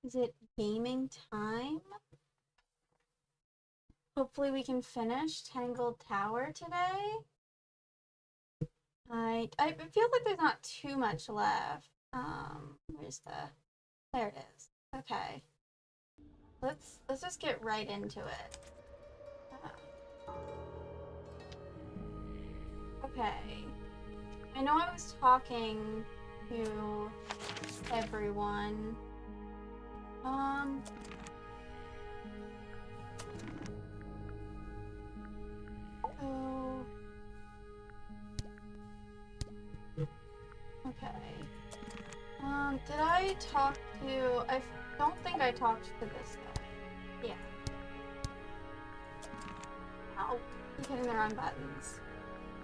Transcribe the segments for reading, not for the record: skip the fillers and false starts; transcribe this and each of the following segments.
Is it gaming time? Hopefully we can finish Tangled Tower today. I feel like there's not too much left. Where's there it is. Okay. Let's just get right into it. Okay. I know I was talking to everyone. Oh. Okay. Did I talk to... I don't think I talked to this guy. Yeah. Oh, keep hitting the wrong buttons.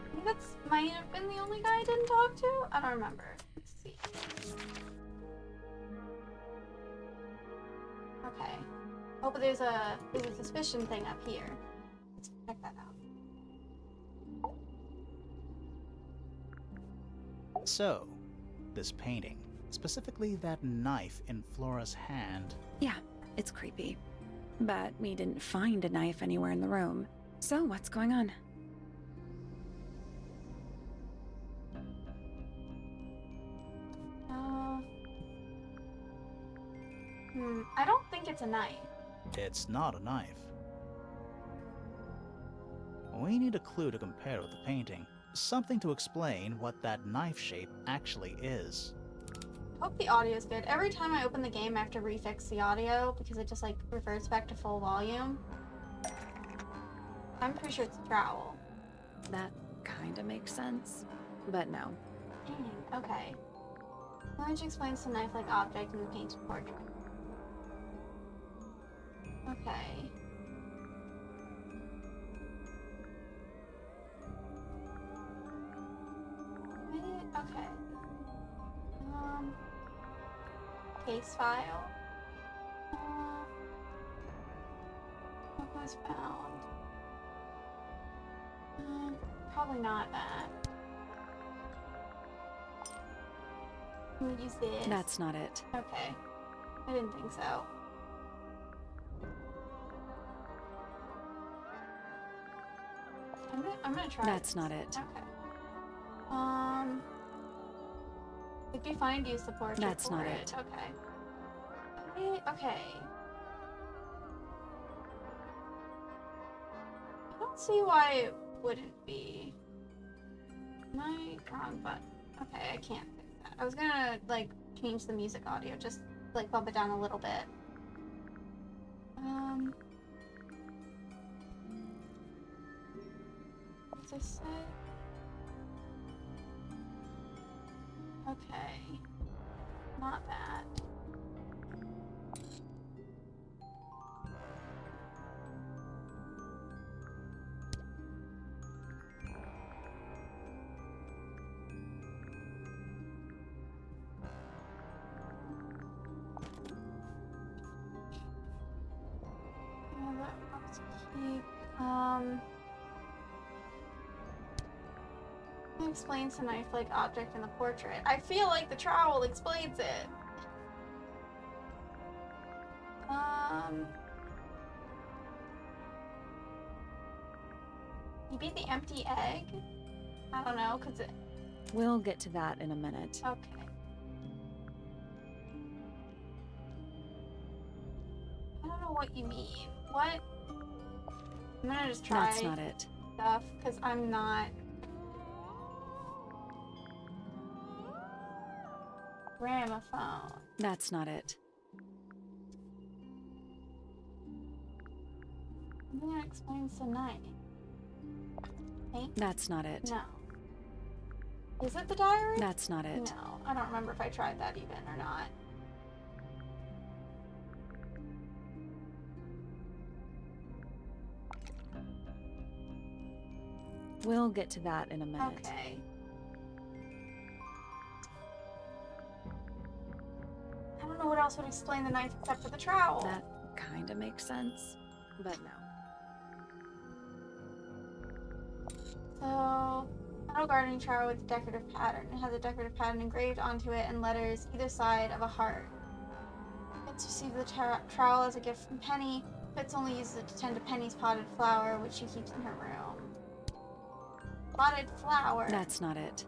I think that's might have been the only guy I didn't talk to? I don't remember. Let's see. Okay. Oh, but there's a suspicion thing up here. Let's check that out. So, this painting, specifically that knife in Flora's hand. Yeah, it's creepy. But we didn't find a knife anywhere in the room. So what's going on? I don't think it's a knife. It's not a knife. We need a clue to compare with the painting. Something to explain what that knife shape actually is. Hope the audio is good. Every time I open the game, I have to refix the audio because it just like reverts back to full volume. I'm pretty sure it's a trowel. That kinda makes sense. But no. Dang, okay. Knowledge explains the knife-like object in the painted portrait. Okay. Okay. Case file. What was found? Probably not that. Can we use this? That's not it. Okay. I didn't think so. I'm gonna try. That's not it. Okay. It'd be fine to use the portrait. That's for not it. it. Okay. Okay. I don't see why it wouldn't be. Am I wrong button? Okay, I can't fix that. I was gonna like change the music audio, just like bump it down a little bit. What's this say? Okay. Not that. Let's keep, it explains the knife-like object in the portrait. I feel like the trowel explains it. Maybe the empty egg? I don't know, cause it... We'll get to that in a minute. Okay. I don't know what you mean. What? I'm gonna just try That's not it. stuff, because I'm not... Gramophone. That's not it. That explains the knife. Paint? That's not it. No. Is it the diary? That's not it. No. I don't remember if I tried that even or not. We'll get to that in a minute. Okay. I don't know what else would explain the knife except for the trowel. That kinda makes sense, but no. So, metal gardening trowel with a decorative pattern. It has a decorative pattern engraved onto it and letters either side of a heart. Fitz received the trowel as a gift from Penny. Fitz only uses it to tend to Penny's potted flower, which she keeps in her room. Potted flower. That's not it.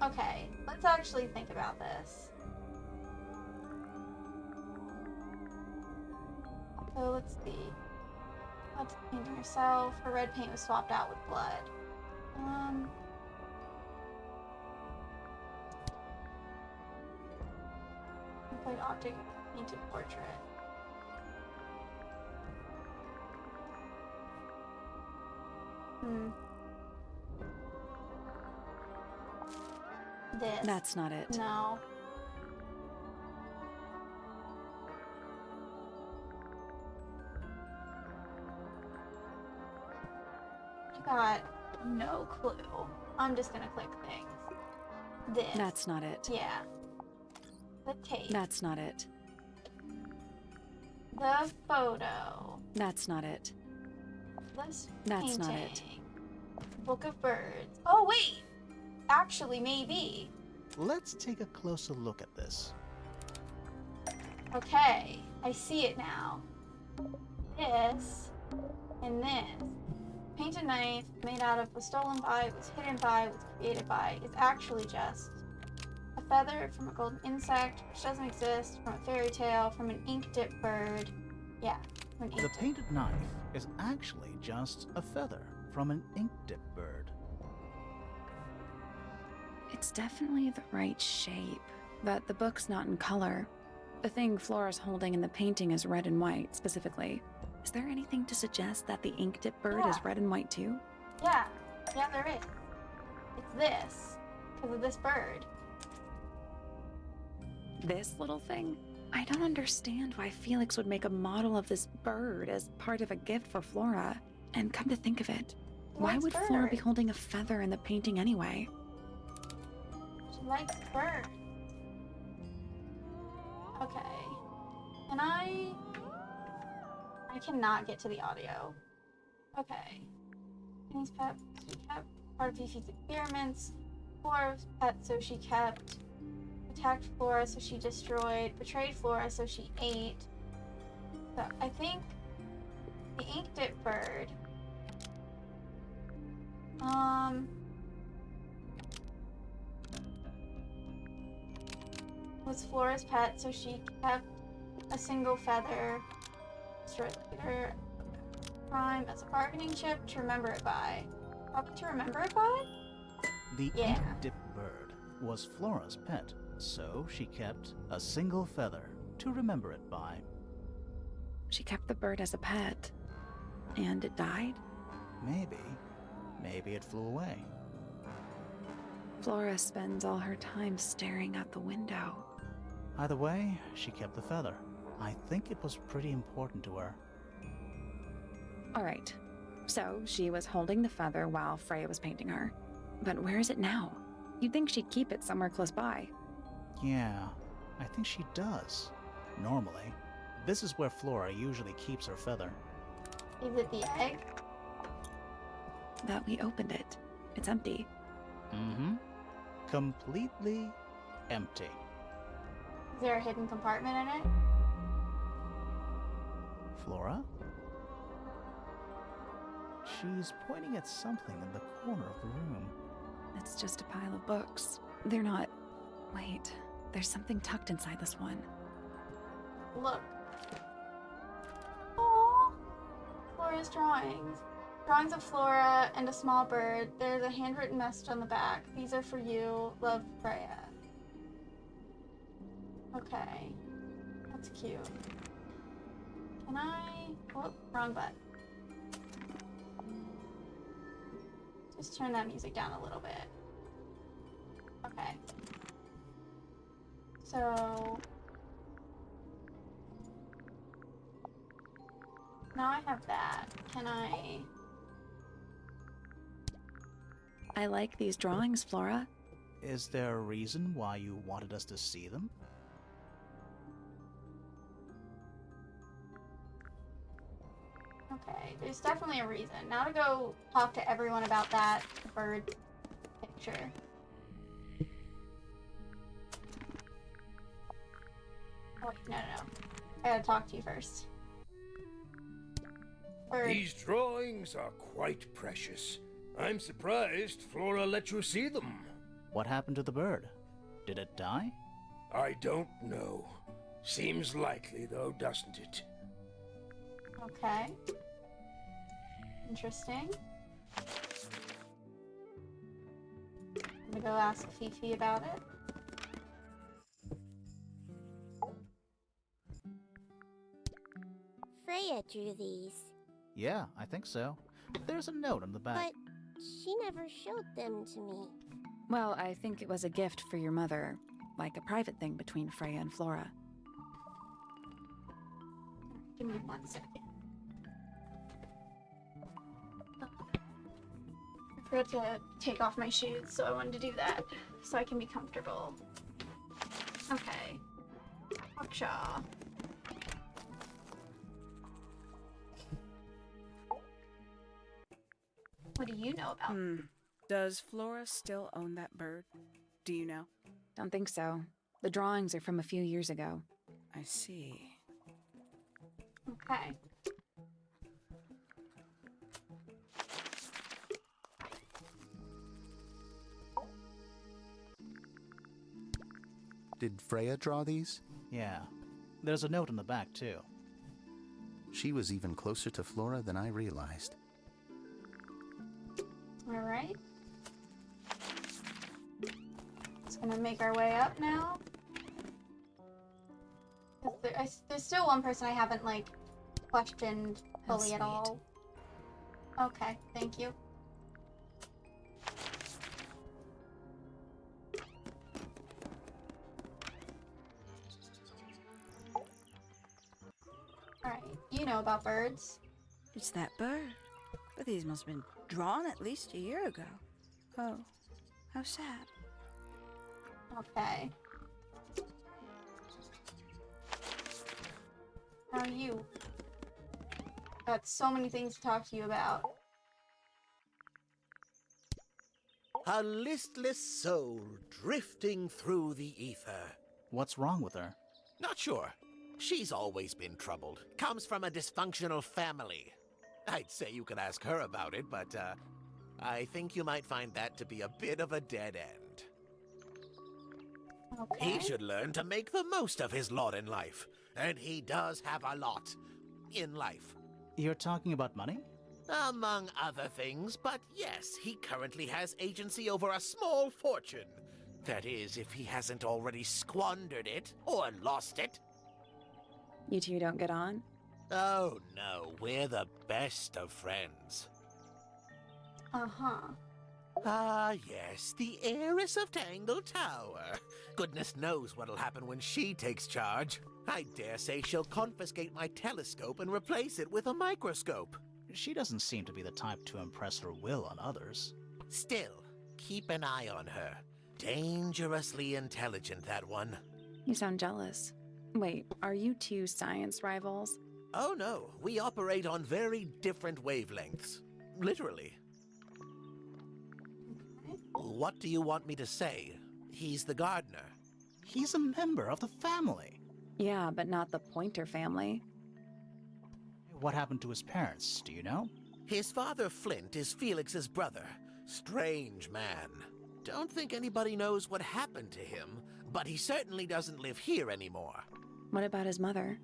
Okay. Let's actually think about this. So let's see. That's painting herself. Her red paint was swapped out with blood. Employed object painted portrait. This. That's not it. No. I got no clue. I'm just gonna click things. This. That's not it. Yeah. The tape. That's not it. The photo. That's not it. This That's painting. not it. Book of Birds. Oh, wait! Actually, maybe. Let's take a closer look at this. Okay, I see it now. This and this. Painted knife made out of was stolen by, was hidden by, was created by is actually just a feather from a golden insect, which doesn't exist, from a fairy tale, from an ink-dipped bird. Yeah, from an The ink-dipped. painted knife is actually just a feather from an ink-dipped bird. It's definitely the right shape, but the book's not in color. The thing Flora's holding in the painting is red and white, specifically. Is there anything to suggest that the ink-dip bird is red and white too? Yeah, there is. It's this, because of this bird. This little thing? I don't understand why Felix would make a model of this bird as part of a gift for Flora. And come to think of it, why Likes would Flora be birds. holding a feather in the painting anyway? She likes birds. Okay. Can I cannot get to the audio. Okay. Penny's pet, she kept. Part of Fifi's experiments. Flora's pet, so she kept. Attacked Flora, so she destroyed. Betrayed Flora, so she ate. So I think the ink dip bird. Was Flora's pet, so she kept a single feather. Destroyed her crime as a bargaining chip to remember it by. Probably to remember it by? The Yeah. ink-dipped bird was Flora's pet, so she kept a single feather to remember it by. She kept the bird as a pet. And it died? Maybe it flew away. Flora spends all her time staring out the window. Either way, she kept the feather. I think it was pretty important to her. Alright, so she was holding the feather while Freya was painting her. But where is it now? You'd think she'd keep it somewhere close by. Yeah, I think she does. Normally, this is where Flora usually keeps her feather. Is it the egg? But we opened it. It's empty. Mm-hmm. Completely empty. Is there a hidden compartment in it? Flora? She's pointing at something in the corner of the room. It's just a pile of books. They're not... Wait, there's something tucked inside this one. Look. Aww. Flora's drawings. Drawings of Flora and a small bird. There's a handwritten message on the back. These are for you. Love, Freya. Okay. That's cute. Can I... Oh, wrong button. Just turn that music down a little bit. Okay. So... now I have that. Can I... I like these drawings, Flora. Is there a reason why you wanted us to see them? Okay, there's definitely a reason. Now to go talk to everyone about that bird picture. Oh, no. I gotta talk to you first. Bird. These drawings are quite precious. I'm surprised Flora let you see them. What happened to the bird? Did it die? I don't know. Seems likely, though, doesn't it? Okay. Interesting. I'm gonna go ask Fifi about it. Freya drew these, Yeah, I think so. There's a note on the back. but she never showed them to me. Well, I think it was a gift for your mother, like a private thing between Freya and Flora. Give me 1 second. I forgot to take off my shoes, so I wanted to do that so I can be comfortable. Okay. Hawkshaw. What do you know about? Does Flora still own that bird? Do you know? Don't think so. The drawings are from a few years ago. I see. Okay. Did Freya draw these? Yeah. There's a note on the back, too. She was even closer to Flora than I realized. All right. Just gonna make our way up now. There's still one person I haven't, like, questioned How fully at sweet. all. Okay, thank you. Alright, you know about birds. It's that bird. But these must have been drawn at least a year ago. Oh, how sad. Okay. How are you? Got so many things to talk to you about. A listless soul drifting through the ether. What's wrong with her? Not sure. She's always been troubled. Comes from a dysfunctional family. I'd say you could ask her about it, but I think you might find that to be a bit of a dead end. Okay. He should learn to make the most of his lot in life. And he does have a lot in life. You're talking about money? Among other things, but yes, he currently has agency over a small fortune. That is, if he hasn't already squandered it or lost it. You two don't get on? Oh no, we're the best of friends. Uh-huh. Ah, yes, the heiress of Tangle Tower. Goodness knows what'll happen when she takes charge. I dare say she'll confiscate my telescope and replace it with a microscope. She doesn't seem to be the type to impress her will on others. Still, keep an eye on her. Dangerously intelligent, that one. You sound jealous. Wait, are you two science rivals? Oh no, we operate on very different wavelengths. Literally. What do you want me to say? He's the gardener. He's a member of the family. Yeah, but not the Pointer family. What happened to his parents, do you know? His father, Flint, is Felix's brother. Strange man. Don't think anybody knows what happened to him, but he certainly doesn't live here anymore. What about his mother?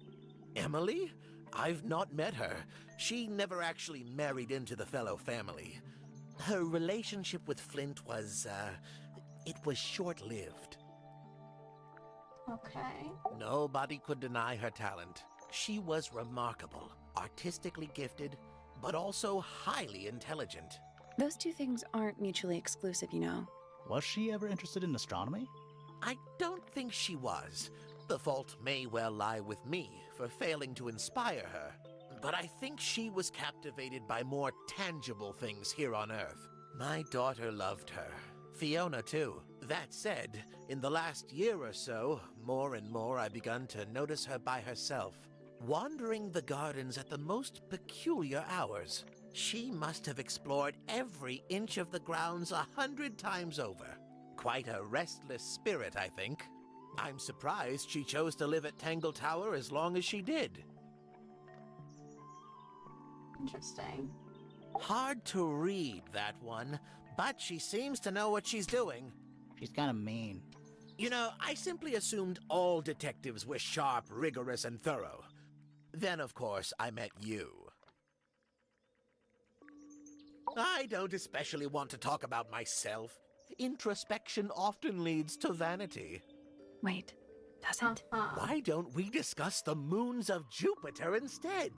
Emily? I've not met her. She never actually married into the fellow family. Her relationship with Flint was, it was short-lived. Okay. Nobody could deny her talent. She was remarkable, artistically gifted, but also highly intelligent. Those two things aren't mutually exclusive, you know. Was she ever interested in astronomy? I don't think she was. The fault may well lie with me for failing to inspire her. But I think she was captivated by more tangible things here on Earth. My daughter loved her. Fiona, too. That said, in the last year or so, more and more I've begun to notice her by herself, wandering the gardens at the most peculiar hours. She must have explored every inch of the grounds 100 times over. Quite a restless spirit, I think. I'm surprised she chose to live at Tangle Tower as long as she did. Interesting. Hard to read, that one, but she seems to know what she's doing. She's kind of mean. You know, I simply assumed all detectives were sharp, rigorous, and thorough. Then, of course, I met you. I don't especially want to talk about myself. Introspection often leads to vanity. Wait, does it? Why don't we discuss the moons of Jupiter instead?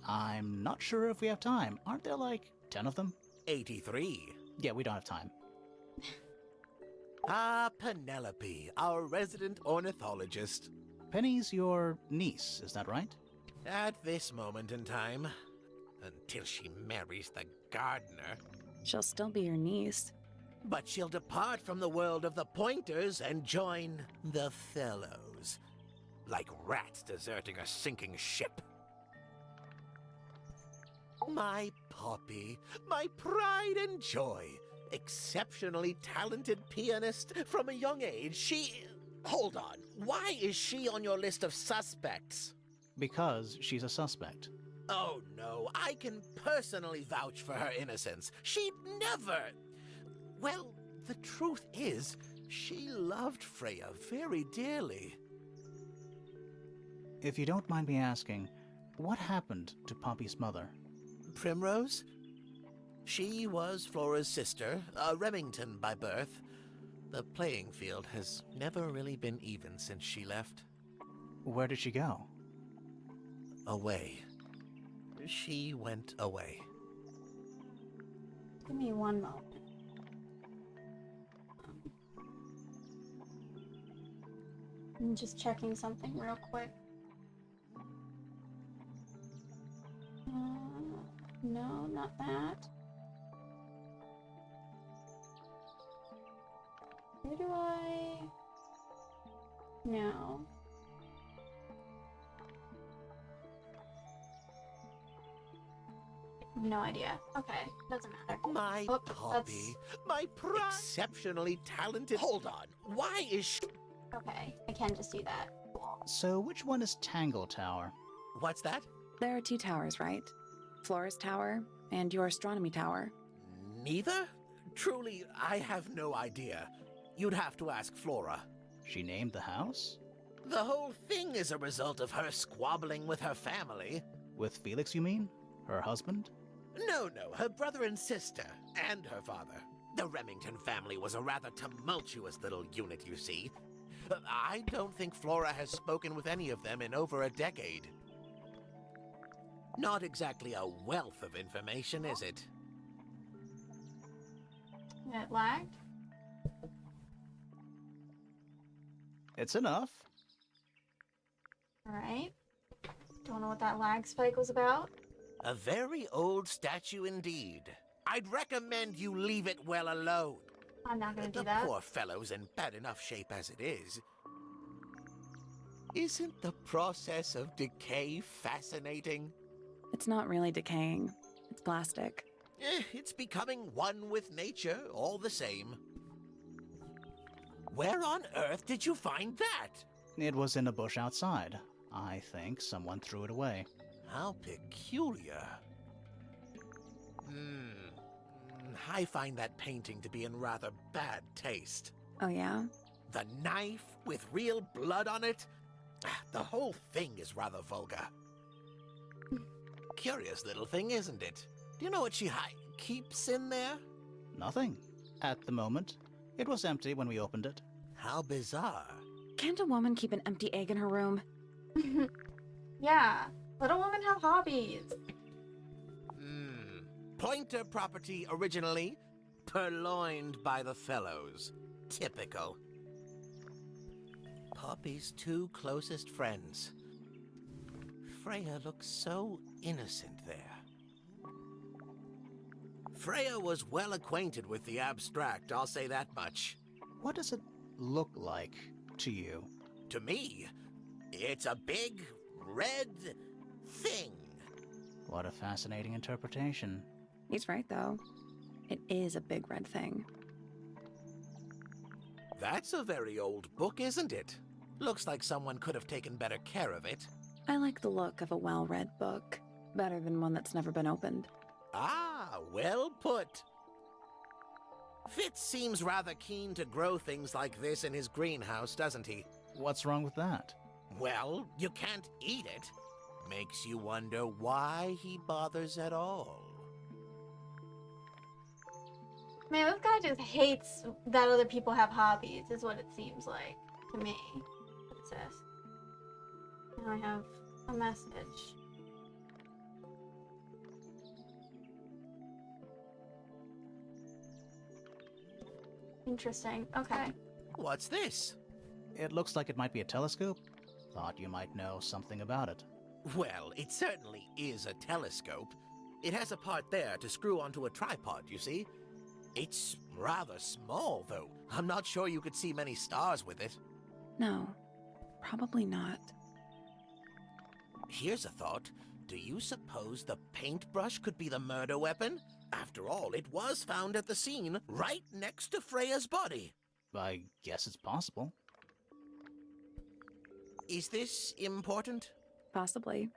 I'm not sure if we have time. Aren't there like 10 of them? 83. Yeah, we don't have time. Ah, Penelope, our resident ornithologist. Penny's your niece, is that right? At this moment in time, until she marries the gardener. She'll still be your niece. But she'll depart from the world of the Pointers and join the Fellows. Like rats deserting a sinking ship. My Poppy, my pride and joy. Exceptionally talented pianist from a young age. She... Hold on. Why is she on your list of suspects? Because she's a suspect. Oh no, I can personally vouch for her innocence. She'd never... Well, the truth is, she loved Freya very dearly. If you don't mind me asking, what happened to Poppy's mother? Primrose? She was Flora's sister, a Remington by birth. The playing field has never really been even since she left. Where did she go? Away. She went away. Give me one moment. I'm just checking something real quick. No, not that. Where do I... No. No idea. Okay, doesn't matter. My Oh, Poppy, my exceptionally talented... Hold on, why is she... Okay, I can just do that. So which one is Tangle Tower? What's that? There are 2 towers, right? Flora's tower and your astronomy tower. Neither? Truly, I have no idea. You'd have to ask Flora. She named the house? The whole thing is a result of her squabbling with her family. With Felix, you mean? Her husband? No, her brother and sister, and her father. The Remington family was a rather tumultuous little unit, you see. I don't think Flora has spoken with any of them in over a decade. Not exactly a wealth of information, is it? It lagged? It's enough. Alright. Don't know what that lag spike was about. A very old statue indeed. I'd recommend you leave it well alone. I'm not gonna do The that. poor fellow's in bad enough shape as it is. Isn't the process of decay fascinating? It's not really decaying. It's plastic. It's becoming one with nature, all the same. Where on earth did you find that? It was in a bush outside. I think someone threw it away. How peculiar. I find that painting to be in rather bad taste. Oh yeah? The knife with real blood on it? The whole thing is rather vulgar. Curious little thing, isn't it? Do you know what she keeps in there? Nothing. At the moment. It was empty when we opened it. How bizarre. Can't a woman keep an empty egg in her room? Yeah. Let a woman have hobbies. Pointer property originally, purloined by the Fellows. Typical. Poppy's 2 closest friends. Freya looks so innocent there. Freya was well acquainted with the abstract, I'll say that much. What does it look like to you? To me, it's a big, red thing. What a fascinating interpretation. He's right, though. It is a big red thing. That's a very old book, isn't it? Looks like someone could have taken better care of it. I like the look of a well-read book, better than one that's never been opened. Ah, well put. Fitz seems rather keen to grow things like this in his greenhouse, doesn't he? What's wrong with that? Well, you can't eat it. Makes you wonder why he bothers at all. Man, this guy just hates that other people have hobbies, is what it seems like to me. What's this? Now I have a message. Interesting. Okay. What's this? It looks like it might be a telescope. Thought you might know something about it. Well, it certainly is a telescope. It has a part there to screw onto a tripod, you see? It's rather small, though. I'm not sure you could see many stars with it. No, probably not. Here's a thought. Do you suppose the paintbrush could be the murder weapon? After all, it was found at the scene, right next to Freya's body. I guess it's possible. Is this important? Possibly.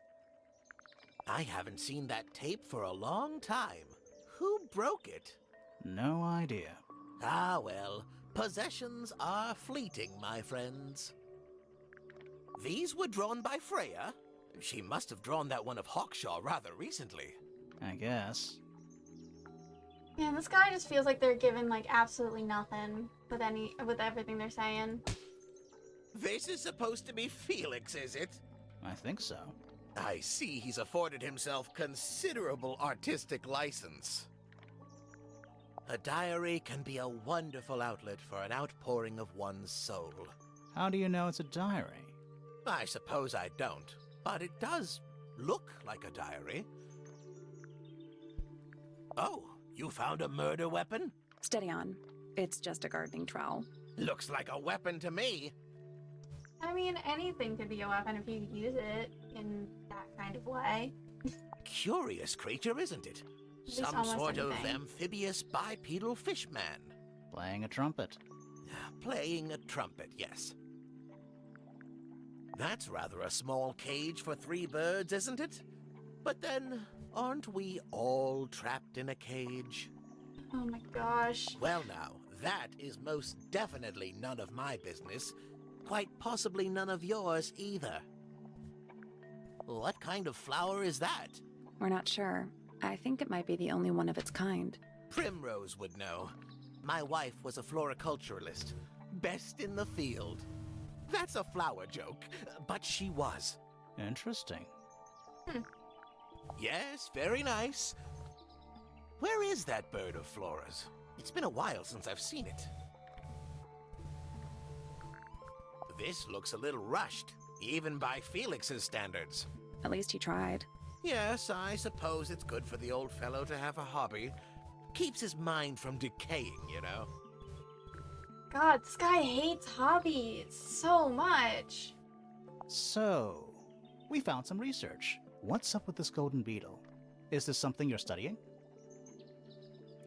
I haven't seen that tape for a long time. Who broke it? No idea. Ah, well, possessions are fleeting, my friends. These were drawn by Freya. She must have drawn that one of Hawkshaw rather recently. I guess. Man, this guy just feels like they're given like absolutely nothing with everything they're saying. This is supposed to be Felix, is it? I think so. I see he's afforded himself considerable artistic license. A diary can be a wonderful outlet for an outpouring of one's soul. How do you know it's a diary? I suppose I don't, but it does look like a diary. Oh, you found a murder weapon? Steady on. It's just a gardening trowel. Looks like a weapon to me. I mean, anything could be a weapon if you use it in that kind of way. Curious creature, isn't it? Just Some almost sort of anything. amphibious bipedal fishman. Playing a trumpet. Playing a trumpet, yes. That's rather a small cage for 3 birds, isn't it? But then, aren't we all trapped in a cage? Oh my gosh. Well now, that is most definitely none of my business. Quite possibly none of yours either. What kind of flower is that? We're not sure. I think it might be the only one of its kind. Primrose would know. My wife was a floriculturalist. Best in the field. That's a flower joke, but she was. Interesting. Yes, very nice. Where is that bird of Flora's? It's been a while since I've seen it. This looks a little rushed, even by Felix's standards. At least he tried. Yes, I suppose it's good for the old fellow to have a hobby. Keeps his mind from decaying, you know. God, this guy hates hobbies so much. So, we found some research. What's up with this golden beetle? Is this something you're studying?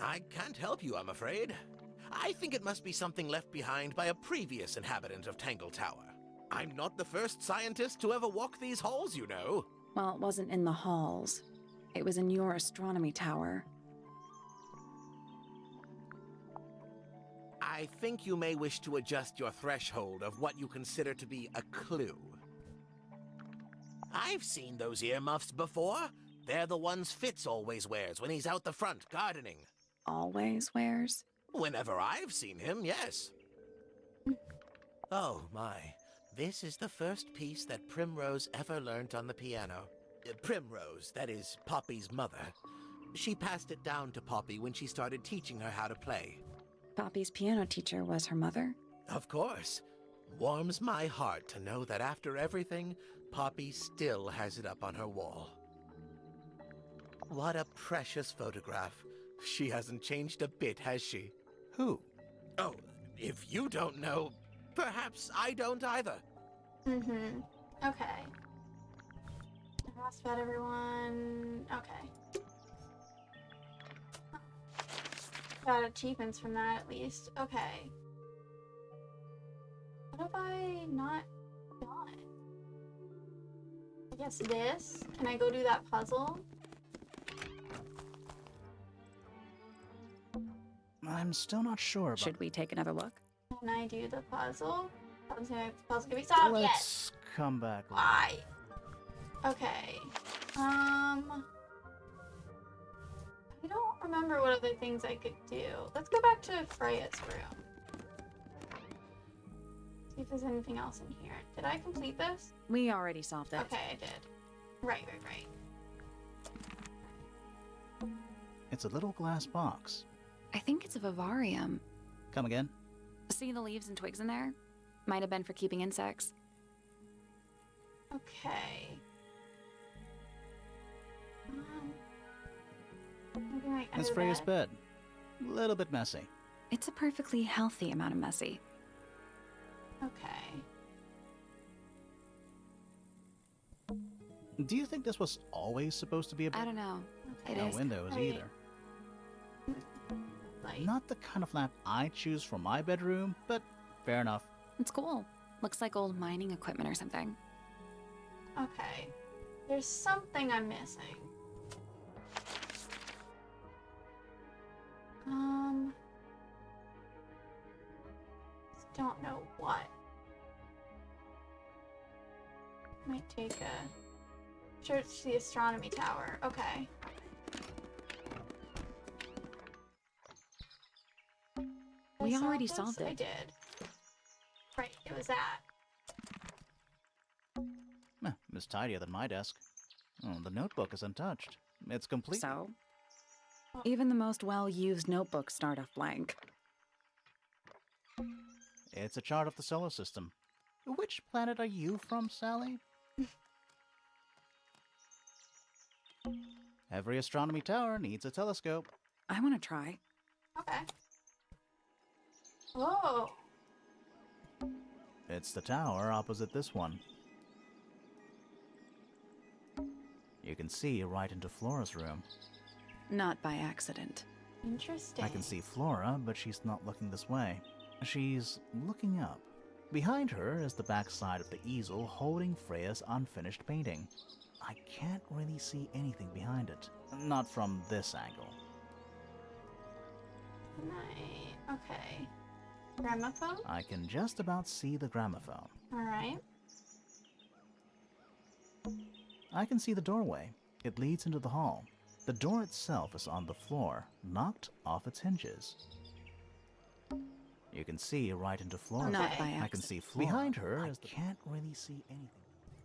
I can't help you, I'm afraid. I think it must be something left behind by a previous inhabitant of Tangle Tower. I'm not the first scientist to ever walk these halls, you know. Well, it wasn't in the halls. It was in your astronomy tower. I think you may wish to adjust your threshold of what you consider to be a clue. I've seen those earmuffs before. They're the ones Fitz always wears when he's out the front gardening. Always wears? Whenever I've seen him, yes. Oh, my. This is the first piece that Primrose ever learnt on the piano. Primrose, that is Poppy's mother. She passed it down to Poppy when she started teaching her how to play. Poppy's piano teacher was her mother? Of course. Warms my heart to know that after everything, Poppy still has it up on her wall. What a precious photograph. She hasn't changed a bit, has she? Who? Oh, if you don't know, perhaps I don't either. Mm-hmm. Okay. I asked about everyone. Okay. Got achievements from that at least. Okay. What have I not done. I guess this. Can I go do that puzzle? I'm still not sure about. Should we take another look? Can I do the puzzle? Puzzle can be solved. Let's Yes. come back. later. Why? Okay. I don't remember what other things I could do. Let's go back to Freya's room. See if there's anything else in here. Did I complete this? We already solved it. Okay, I did. Right. It's a little glass box. I think it's a vivarium. Come again? See the leaves and twigs in there? Might have been for keeping insects. Okay. Maybe like It's under Freya's bed. bed. Little bit messy. It's a perfectly healthy amount of messy. Okay. Do you think this was always supposed to be a I bed? don't know. Okay. It No is windows Right. either. Like, Not the kind of lamp I choose for my bedroom, but fair enough. It's cool. Looks like old mining equipment or something. okay. There's something I'm missing. Just don't know what. Might take a search the astronomy tower. Okay. We I already this? solved I it. did. Right, it was that. It's tidier than my desk. Oh, the notebook is untouched. It's complete. So, even the most well-used notebooks start off blank. It's a chart of the solar system. Which planet are you from, Sally? Every astronomy tower needs a telescope. I want to try. Okay. Whoa. It's the tower opposite this one. You can see right into Flora's room. Not by accident. Interesting. I can see Flora, but she's not looking this way. She's looking up. Behind her is the backside of the easel holding Freya's unfinished painting. I can't really see anything behind it. Not from this angle. Nice. Okay. Gramophone? I can just about see the gramophone. Alright. I can see the doorway. It leads into the hall. The door itself is on the floor, knocked off its hinges. You can see right into Flora. Not Okay. by I accident. can see Flora. Behind her I can't really see anything.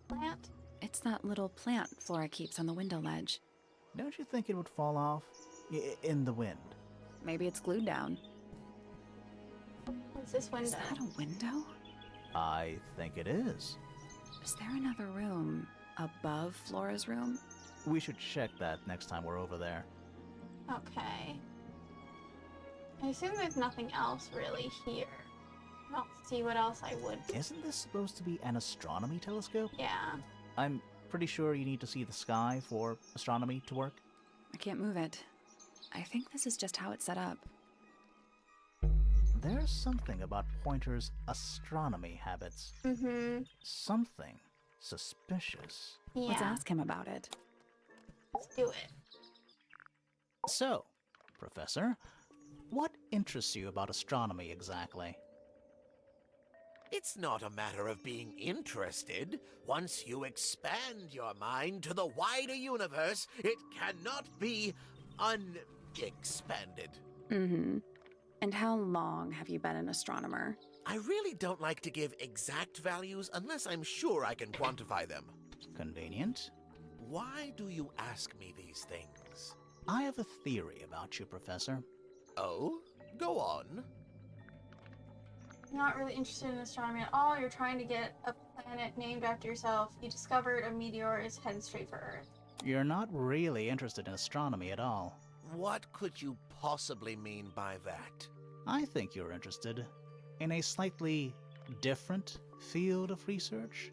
Plant? It's that little plant Flora keeps on the window ledge. Don't you think it would fall off? In the wind. Maybe it's glued down. What's this window? Is that a window? I think it is. Is there another room above Flora's room? We should check that next time we're over there. Okay. I assume there's nothing else really here. I don't see what else I would. Isn't this supposed to be an astronomy telescope? Yeah. I'm pretty sure you need to see the sky for astronomy to work. I can't move it. I think this is just how it's set up. There's something about Pointer's astronomy habits. Mm-hmm. Something suspicious. Yeah. Let's ask him about it. Let's do it. So, Professor, what interests you about astronomy exactly? It's not a matter of being interested. Once you expand your mind to the wider universe, it cannot be unexpanded. Mm-hmm. And how long have you been an astronomer? I really don't like to give exact values unless I'm sure I can quantify them. Convenient. Why do you ask me these things? I have a theory about you, Professor. Oh? Go on. You're not really interested in astronomy at all. You're trying to get a planet named after yourself. You discovered a meteor is headed straight for Earth. You're not really interested in astronomy at all. What could you possibly mean by that? I think you're interested in a slightly different field of research.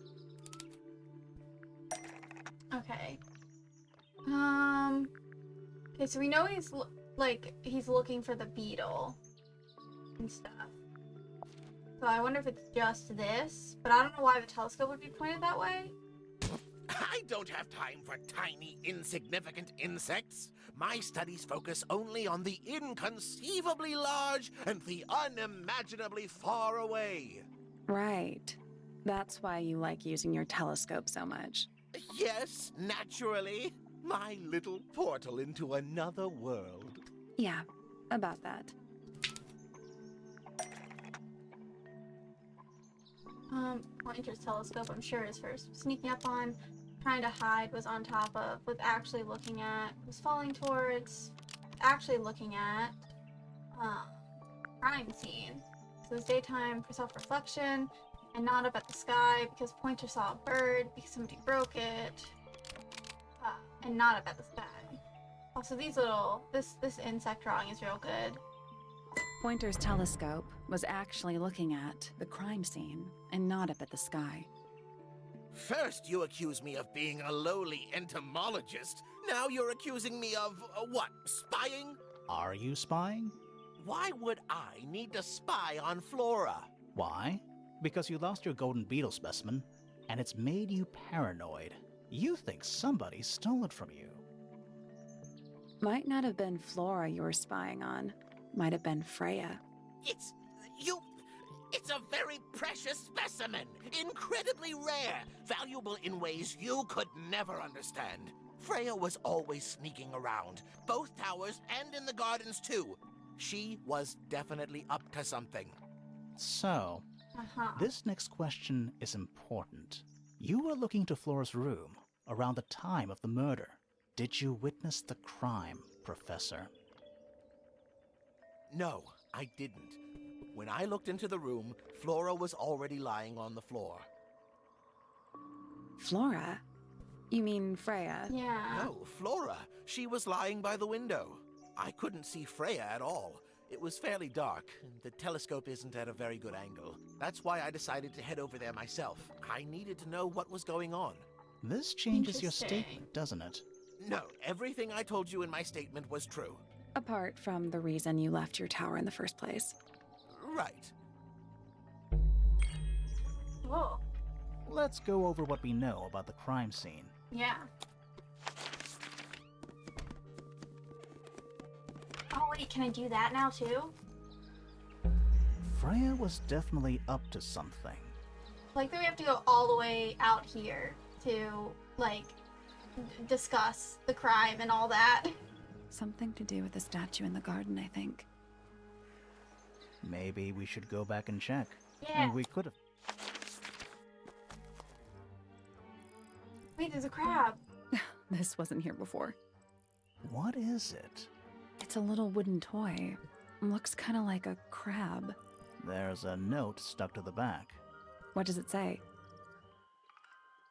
Okay. Okay, so we know he's he's looking for the beetle and stuff. So I wonder if it's just this, but I don't know why the telescope would be pointed that way. I don't have time for tiny, insignificant insects. My studies focus only on the inconceivably large and the unimaginably far away. Right. That's why you like using your telescope so much. Yes, naturally. My little portal into another world. Yeah, about that. Pointer's telescope, I'm sure, is first. Sneaking up on, trying to hide, was on top of, was actually looking at, was falling towards, actually looking at, crime scene. So it's daytime for self-reflection, and not up at the sky because Pointer saw a bird because somebody broke it, and not up at the sky. Also, this insect drawing is real good. Pointer's telescope was actually looking at the crime scene and not up at the sky. First, you accuse me of being a lowly entomologist. Now you're accusing me of, what, spying? Are you spying? Why would I need to spy on Flora? Why? Because you lost your golden beetle specimen, and it's made you paranoid. You think somebody stole it from you. Might not have been Flora you were spying on. Might have been Freya. It's a very precious specimen. Incredibly rare. Valuable in ways you could never understand. Freya was always sneaking around, both towers and in the gardens too. She was definitely up to something. So, this next question is important. You were looking to Flora's room around the time of the murder. Did you witness the crime, Professor? No, I didn't. When I looked into the room, Flora was already lying on the floor. Flora? You mean Freya? Yeah. No, Flora. She was lying by the window. I couldn't see Freya at all. It was fairly dark, and the telescope isn't at a very good angle. That's why I decided to head over there myself. I needed to know what was going on. This changes your Interesting. statement, doesn't it? No, everything I told you in my statement was true. Apart from the reason you left your tower in the first place. Right. Whoa. Let's go over what we know about the crime scene. Yeah. Oh wait, can I do that now too? Freya was definitely up to something. Like, then we have to go all the way out here to, like, discuss the crime and all that. Something to do with the statue in the garden, I think. Maybe we should go back and check. Yeah. And we could have. Wait, there's a crab. This wasn't here before. What is it? It's a little wooden toy. Looks kind of like a crab. There's a note stuck to the back. What does it say?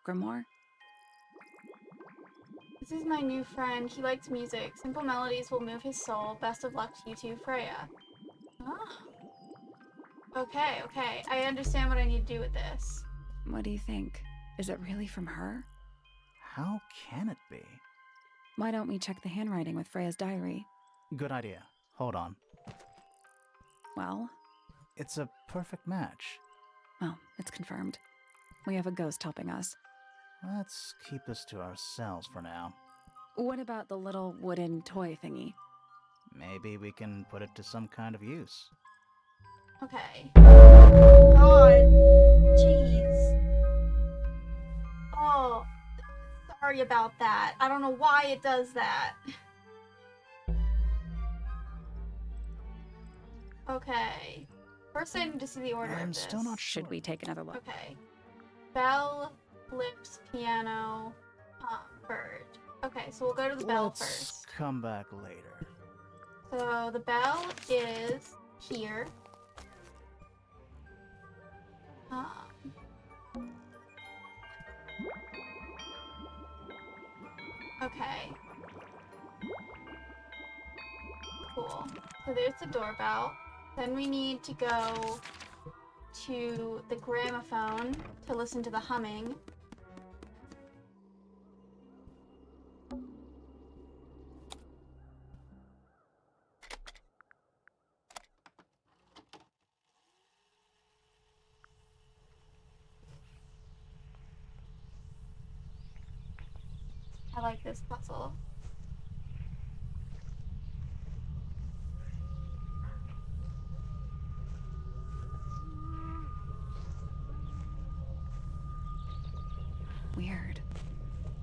Grimoire? This is my new friend. He likes music. Simple melodies will move his soul. Best of luck to you too, Freya. Oh. Okay, okay. I understand what I need to do with this. What do you think? Is it really from her? How can it be? Why don't we check the handwriting with Freya's diary? Good idea. Hold on. Well, It's a perfect match. it's confirmed. We have a ghost helping us. Let's keep this to ourselves for now. What about the little wooden toy thingy? Maybe we can put it to some kind of use. Okay. God. Jeez. Oh. Sorry about that. I don't know why it does that. Okay. First I need to see the order of I'm this. still not sure. Should we take another look? Okay. Bell, lips, piano, bird. Okay, so we'll go to the bell Let's first. come back later. So the bell is here. Okay. Cool. So there's the doorbell. Then we need to go to the gramophone to listen to the humming. I like this puzzle. Weird.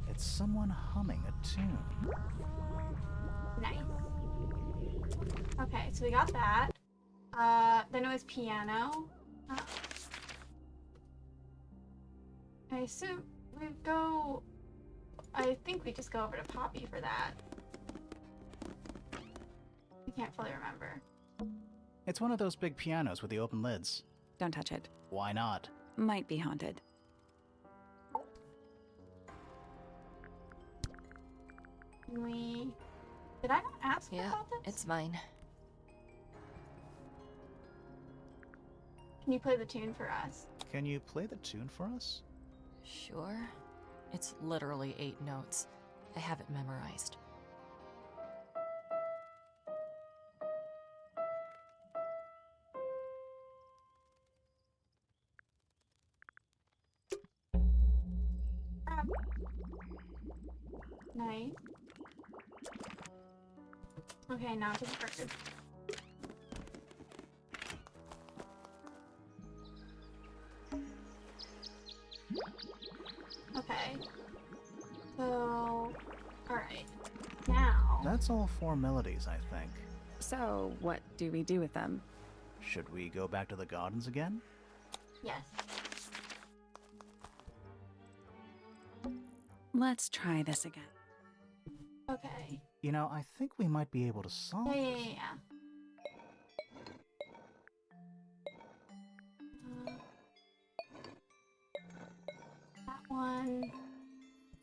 It's someone humming a tune. Nice. Okay, so we got that. Then it was piano. I assume we go... I think we just go over to Poppy for that. I can't fully remember. It's one of those big pianos with the open lids. Don't touch it. Why not? Might be haunted. Can we... Did I not ask Yeah, about this? it's mine. Can you play the tune for us? Can you play the tune for us? Sure. It's literally 8 notes. I have it memorized. Nice. Okay, now to the bird. Okay. So, alright. Now... That's all 4 melodies, I think. So, what do we do with them? Should we go back to the gardens again? Yes. Let's try this again. Okay. You know, I think we might be able to solve Yeah. this. That one.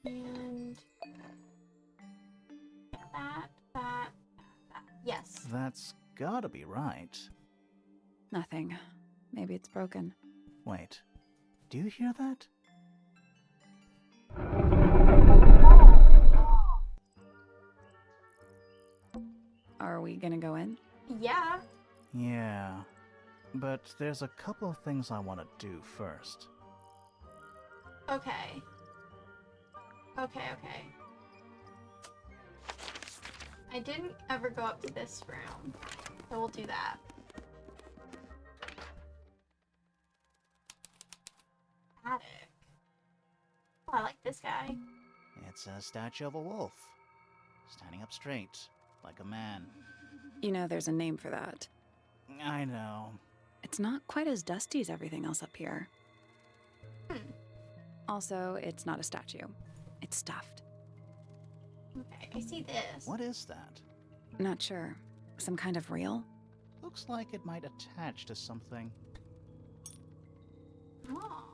And... that. Yes. That's gotta be right. Nothing. Maybe it's broken. Wait, do you hear that? Are we gonna go in? Yeah. Yeah, but there's a couple of things I want to do first. Okay. Okay. I didn't ever go up to this room, so we'll do that. Attic. Oh, I like this guy. It's a statue of a wolf, standing up straight, like a man. You know, there's a name for that. I know. It's not quite as dusty as everything else up here. Also, it's not a statue. It's stuffed. Okay, I see this. What is that? Not sure. Some kind of reel? Looks like it might attach to something. Oh.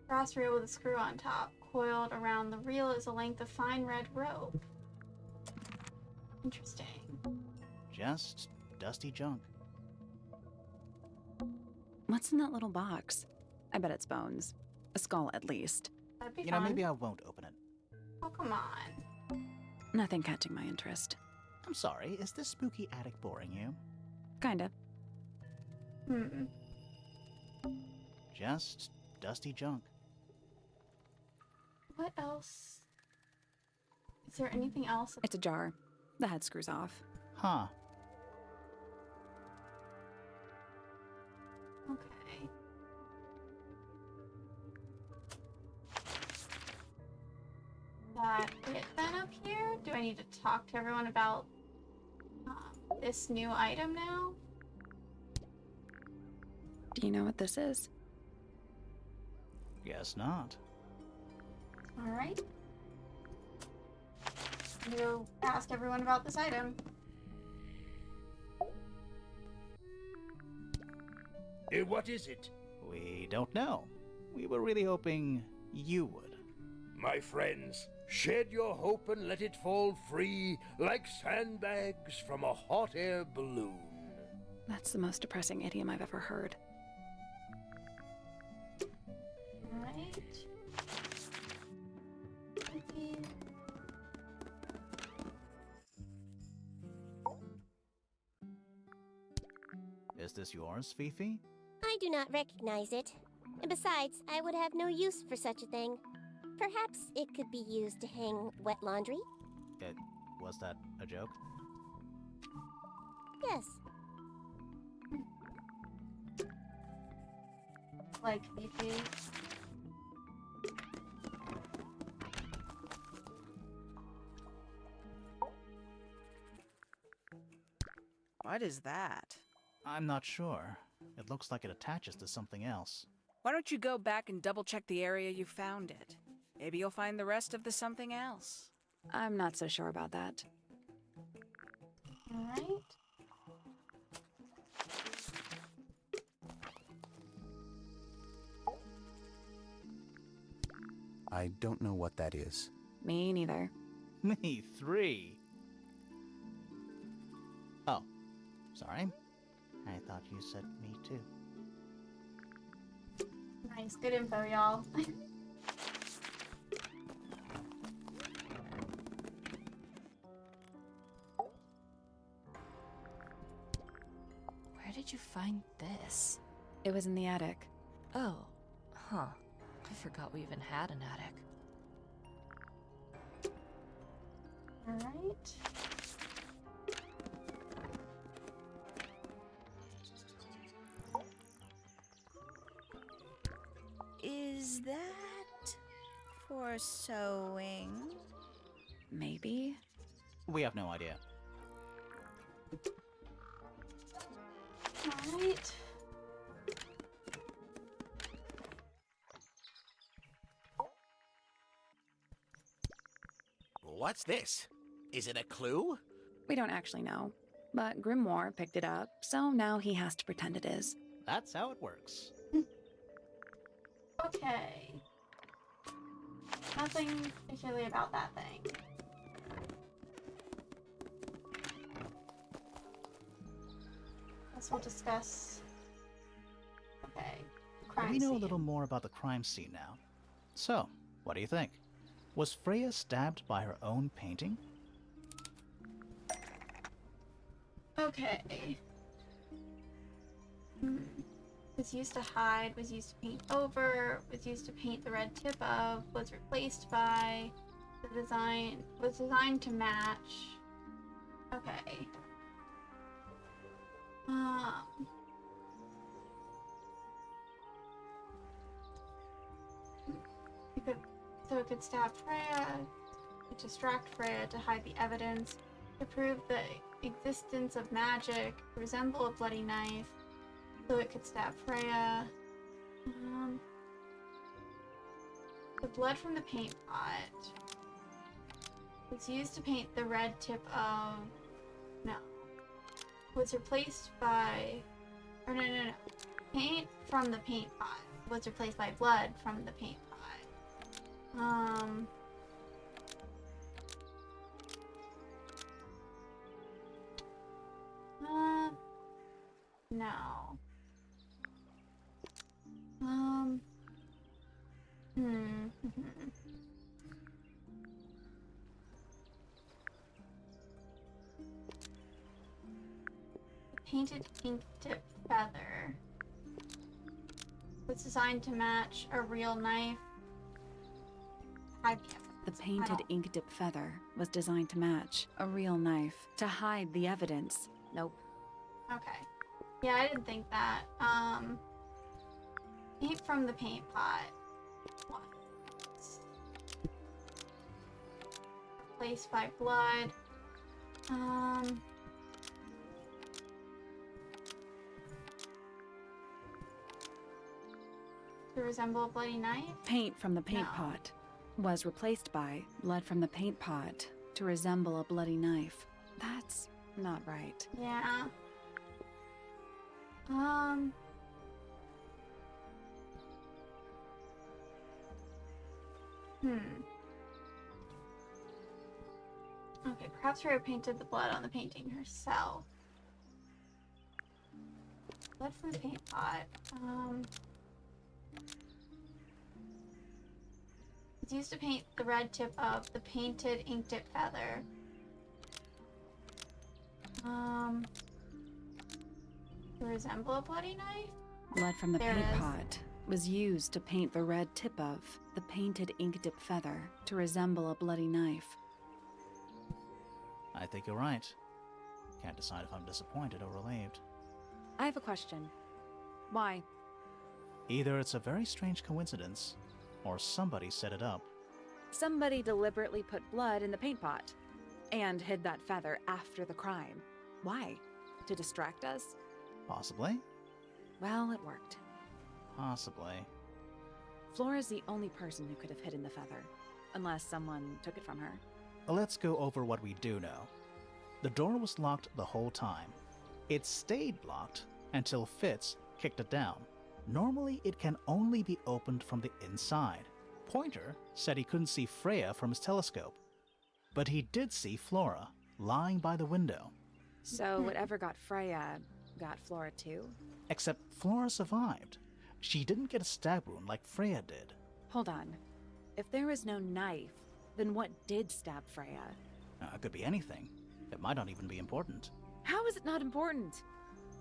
Brass reel with a screw on top. Coiled around the reel is a length of fine red rope. Interesting. Just dusty junk. What's in that little box? I bet it's bones. A skull, at least. That'd be You fun. know, maybe I won't open it. Oh, come on. Nothing catching my interest. I'm sorry, is this spooky attic boring you? Kinda. Just dusty junk. What else? Is there anything else? It's a jar. The head screws off. Huh. Okay. That it then up here? Do I need to talk to everyone about this new item now? Do you know what this is? Guess not. Alright. You ask everyone about this item. What is it? We don't know. We were really hoping you would. My friends, shed your hope and let it fall free like sandbags from a hot air balloon. That's the most depressing idiom I've ever heard. Alright. Is this yours, Fifi? I do not recognize it. And besides, I would have no use for such a thing. Perhaps it could be used to hang wet laundry? Was that a joke? Yes. Like Fifi. What is that? I'm not sure. It looks like it attaches to something else. Why don't you go back and double check the area you found it? Maybe you'll find the rest of the something else. I'm not so sure about that. Alright. I don't know what that is. Me neither. Me 3. Oh, sorry. I thought you said me too. Nice, good info, y'all. Where did you find this? It was in the attic. Oh, huh. I forgot we even had an attic. Alright. Is that for sewing? Maybe? We have no idea. Alright. What's this? Is it a clue? We don't actually know. But Grimoire picked it up, so now he has to pretend it is. That's how it works. Okay. Nothing particularly about that thing. Guess we'll discuss. Okay. Crime We know a scene. little more about the crime scene now. So, what do you think? Was Freya stabbed by her own painting? Okay. Was used to hide, was used to paint over, was used to paint the red tip of, was replaced by, the design, was designed to match. Okay. It could stab Freya, to distract Freya, to hide the evidence, to prove the existence of magic, resemble a bloody knife, so it could stab Freya. The blood from the paint pot was used to paint the red tip of... No. Was replaced by... Or no. Paint from the paint pot was replaced by blood from the paint pot. No. Painted ink tip feather was designed to match a real knife. The painted ink dip feather was designed to match a real knife, to hide the evidence. Nope. Okay. Yeah, I didn't think that. Paint from the paint pot. What? Replaced by blood. To resemble a bloody knife? Paint from the paint No. pot was replaced by blood from the paint pot to resemble a bloody knife. That's not right. Yeah. Okay, perhaps Rhea painted the blood on the painting herself. Blood from the paint pot. It's used to paint the red tip of the painted ink dip feather. To resemble a bloody knife? Blood from the There it paint is. pot was used to paint the red tip of the painted ink dip feather to resemble a bloody knife. I think you're right. Can't decide if I'm disappointed or relieved. I have a question. Why? Either it's a very strange coincidence, or somebody set it up. Somebody deliberately put blood in the paint pot and hid that feather after the crime. Why? To distract us? Possibly. Well, it worked. Possibly. Flora's the only person who could have hidden the feather, unless someone took it from her. Let's go over what we do know. The door was locked the whole time. It stayed locked until Fitz kicked it down. Normally, it can only be opened from the inside. Pointer said he couldn't see Freya from his telescope, but he did see Flora lying by the window. So whatever got Freya got Flora too? Except Flora survived. She didn't get a stab wound like Freya did. Hold on. If there was no knife, then what did stab Freya? It could be anything. It might not even be important. How is it not important?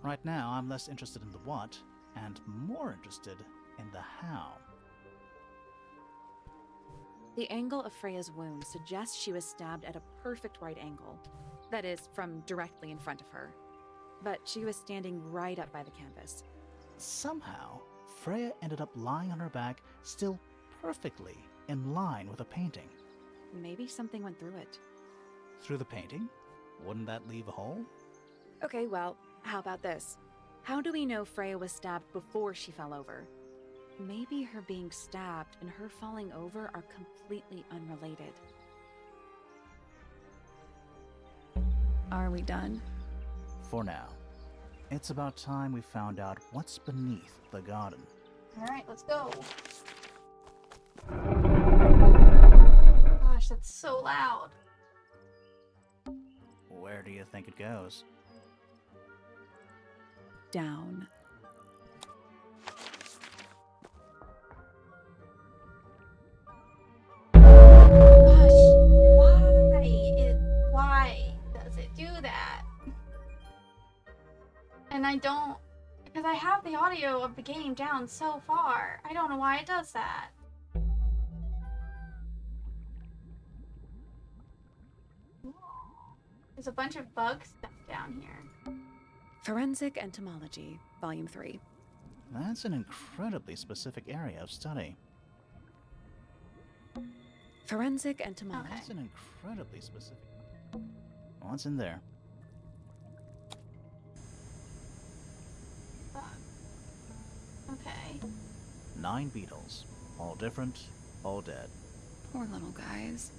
Right now, I'm less interested in the what, and more interested in the how. The angle of Freya's wound suggests she was stabbed at a perfect right angle. That is, from directly in front of her. But she was standing right up by the canvas. Somehow, Freya ended up lying on her back, still perfectly in line with a painting. Maybe something went through it. Through the painting? Wouldn't that leave a hole? Okay, well, how about this? How do we know Freya was stabbed before she fell over? Maybe her being stabbed and her falling over are completely unrelated. Are we done? For now. It's about time we found out what's beneath the garden. Alright, let's go. Gosh, that's so loud. Where do you think it goes? Down. Gosh, why does it do that? And I don't, because I have the audio of the game down so far. I don't know why it does that. There's a bunch of bug stuff down here. Forensic Entomology, Volume 3. That's an incredibly specific area of study. Forensic Entomology. Okay. That's an incredibly specific... What's in there? Bug. Okay. 9 beetles. All different, all dead. Poor little guys.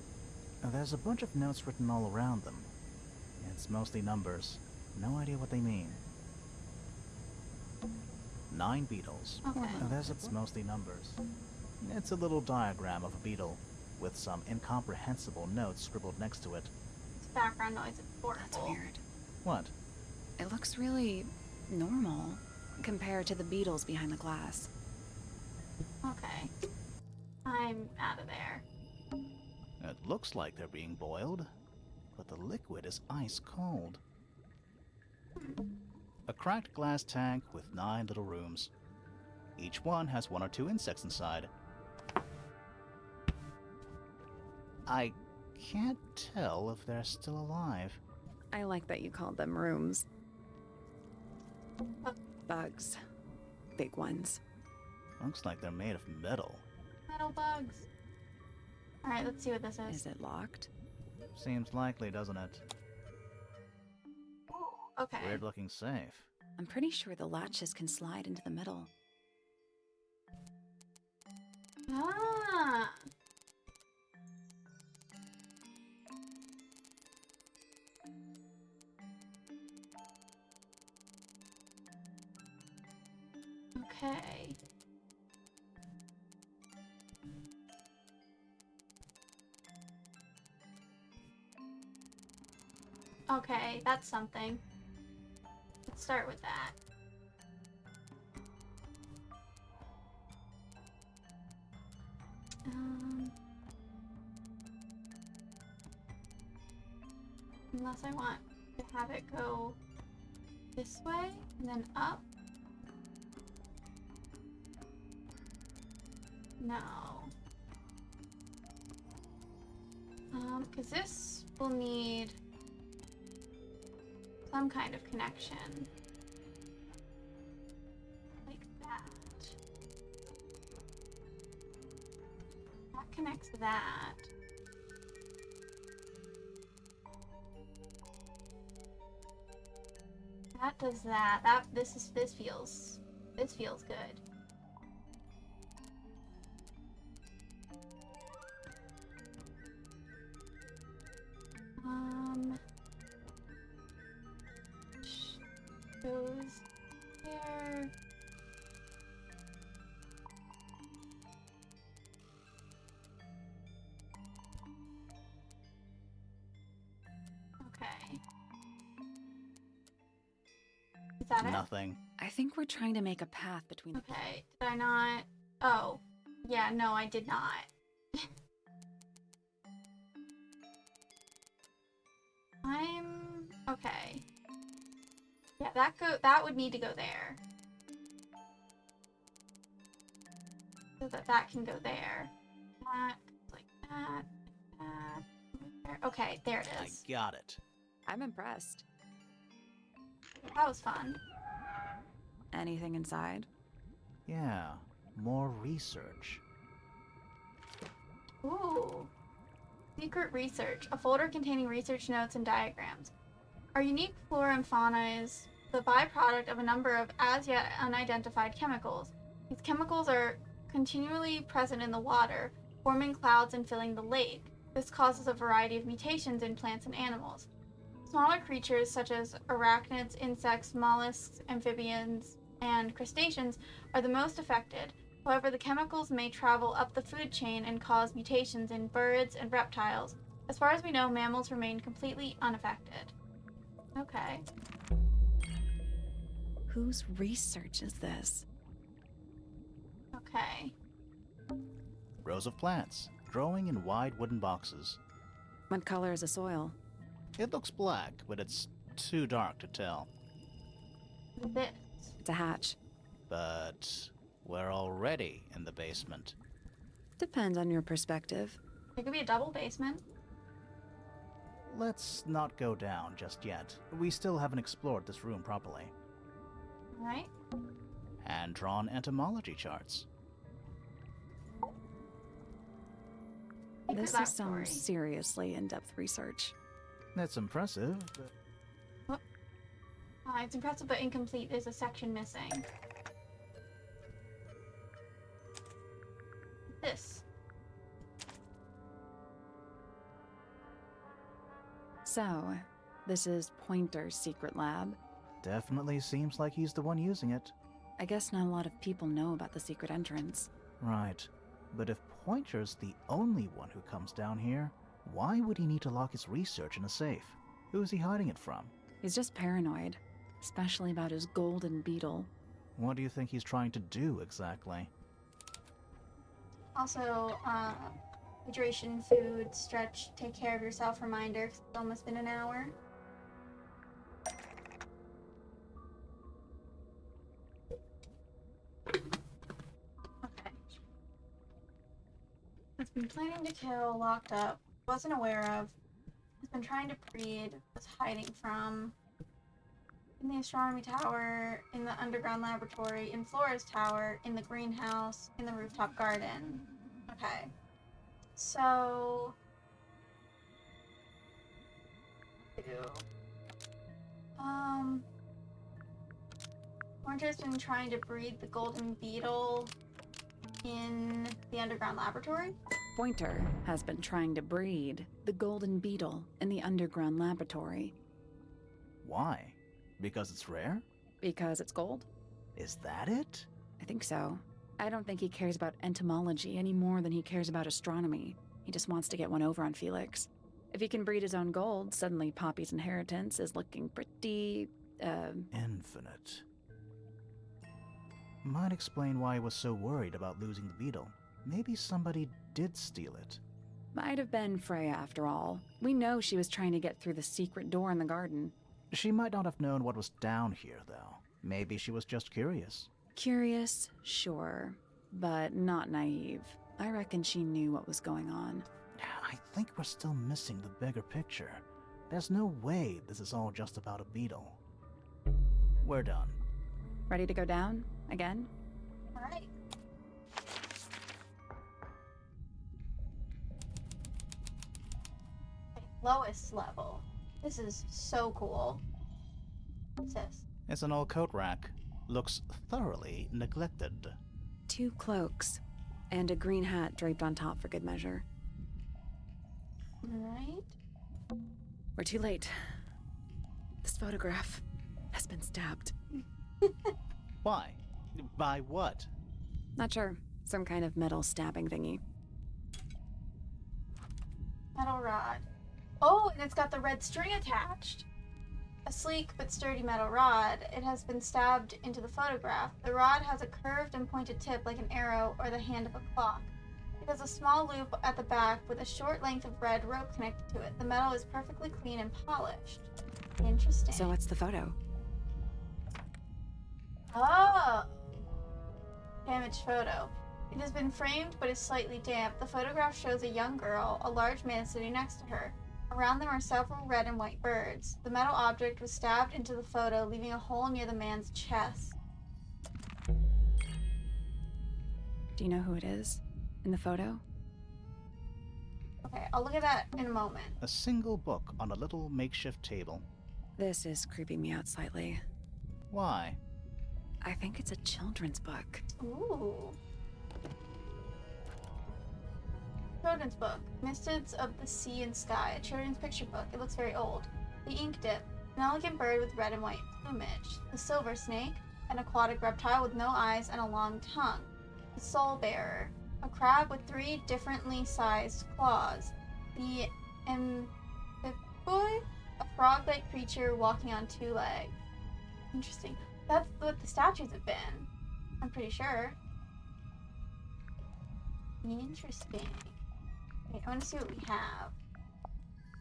There's a bunch of notes written all around them. It's mostly numbers. No idea what they mean. 9 beetles. Okay. It's mostly numbers. It's a little diagram of a beetle, with some incomprehensible notes scribbled next to it. This background noise is horrible. That's weird. What? It looks really normal compared to the beetles behind the glass. Okay. I'm out of there. It looks like they're being boiled, but the liquid is ice cold. A cracked glass tank with 9 little rooms. Each one has 1 or 2 insects inside. I can't tell if they're still alive. I like that you called them rooms. Bugs. Big ones. Looks like they're made of metal. Metal bugs. Alright, let's see what this is. Is it locked? Seems likely, doesn't it? Okay. Weird looking safe. I'm pretty sure the latches can slide into the middle. Ah. Okay. Okay, that's something. Let's start with that. Unless I want to have it go this way and then up. No. Because this will need some kind of connection. Like that. That connects that. That does that. This feels good. Goes there. Okay. Is that it? Nothing. I think we're trying to make a path between the Okay. Did I not? Oh. Yeah, no, I did not. Okay. Yeah, that would need to go there. So that can go there. That, like that, there. Okay, there it is. I got it. I'm impressed. That was fun. Anything inside? Yeah, more research. Ooh. Secret research. A folder containing research notes and diagrams. Our unique flora and fauna is the byproduct of a number of as yet unidentified chemicals. These chemicals are continually present in the water, forming clouds and filling the lake. This causes a variety of mutations in plants and animals. Smaller creatures such as arachnids, insects, mollusks, amphibians, and crustaceans are the most affected. However, the chemicals may travel up the food chain and cause mutations in birds and reptiles. As far as we know, mammals remain completely unaffected. Okay. Whose research is this? Okay. Rows of plants, growing in wide wooden boxes. What color is the soil? It looks black, but it's too dark to tell. This. It's a hatch. But we're already in the basement. Depends on your perspective. It could be a double basement. Let's not go down just yet. We still haven't explored this room properly. Alright. Hand-drawn entomology charts. This is some seriously in-depth research. That's impressive, but It's impressive but incomplete. There's a section missing. This. So, this is Pointer's secret lab. definitely seems like he's the one using it. I guess not a lot of people know about the secret entrance. Right. But if Pointer's the only one who comes down here, why would he need to lock his research in a safe? Who is he hiding it from? He's just paranoid, especially about his golden beetle. What do you think he's trying to do exactly? Also, hydration, food, stretch, take care of yourself reminder. 'Cause it's almost been an hour. Okay. Has been planning to kill, locked up, wasn't aware of, has been trying to breed, was hiding from, in the astronomy tower, in the underground laboratory, in Flora's tower, in the greenhouse, in the rooftop garden. Okay. So... Pointer's been trying to breed the golden beetle in the underground laboratory? Pointer has been trying to breed the golden beetle in the underground laboratory. Why? Because it's rare? Because it's gold? Is that it? I think so. I don't think he cares about entomology any more than he cares about astronomy. He just wants to get one over on Felix. If he can breed his own gold, suddenly Poppy's inheritance is looking pretty, Infinite. Might explain why he was so worried about losing the beetle. Maybe somebody did steal it. Might have been Freya after all. We know she was trying to get through the secret door in the garden. She might not have known what was down here, though. Maybe she was just curious. Curious, sure. but not naive. I reckon she knew what was going on. I think we're still missing the bigger picture. There's no way this is all just about a beetle. We're done. Ready to go down? Again? Alright. Okay, lowest level. This is so cool. What's this? It's an old coat rack. Looks thoroughly neglected. 2 cloaks, and a green hat draped on top for good measure. Alright. We're too late. This photograph has been stabbed. Why? By what? Not sure. Some kind of metal stabbing thingy. Metal rod. Oh, and it's got the red string attached. A sleek but sturdy metal rod. It has been stabbed into the photograph. The rod has a curved and pointed tip like an arrow or the hand of a clock. It has a small loop at the back with a short length of red rope connected to it. The metal is perfectly clean and polished. Interesting. So what's the photo? Oh! Damaged photo. It has been framed but is slightly damp. The photograph shows a young girl, a large man sitting next to her. Around them are several red and white birds. The metal object was stabbed into the photo, leaving a hole near the man's chest. Do you know who it is? In the photo? Okay, I'll look at that in a moment. A single book on a little makeshift table. This is creeping me out slightly. Why? I think it's a children's book. Ooh. Children's book. Mists of the Sea and Sky. A children's picture book. It looks very old. The ink dip. An elegant bird with red and white plumage. The silver snake. An aquatic reptile with no eyes and a long tongue. The soul bearer. A crab with 3 differently sized claws. The Amphiboi. A frog-like creature walking on 2 legs. Interesting. That's what the statues have been. I'm pretty sure. Interesting. Okay, I want to see what we have.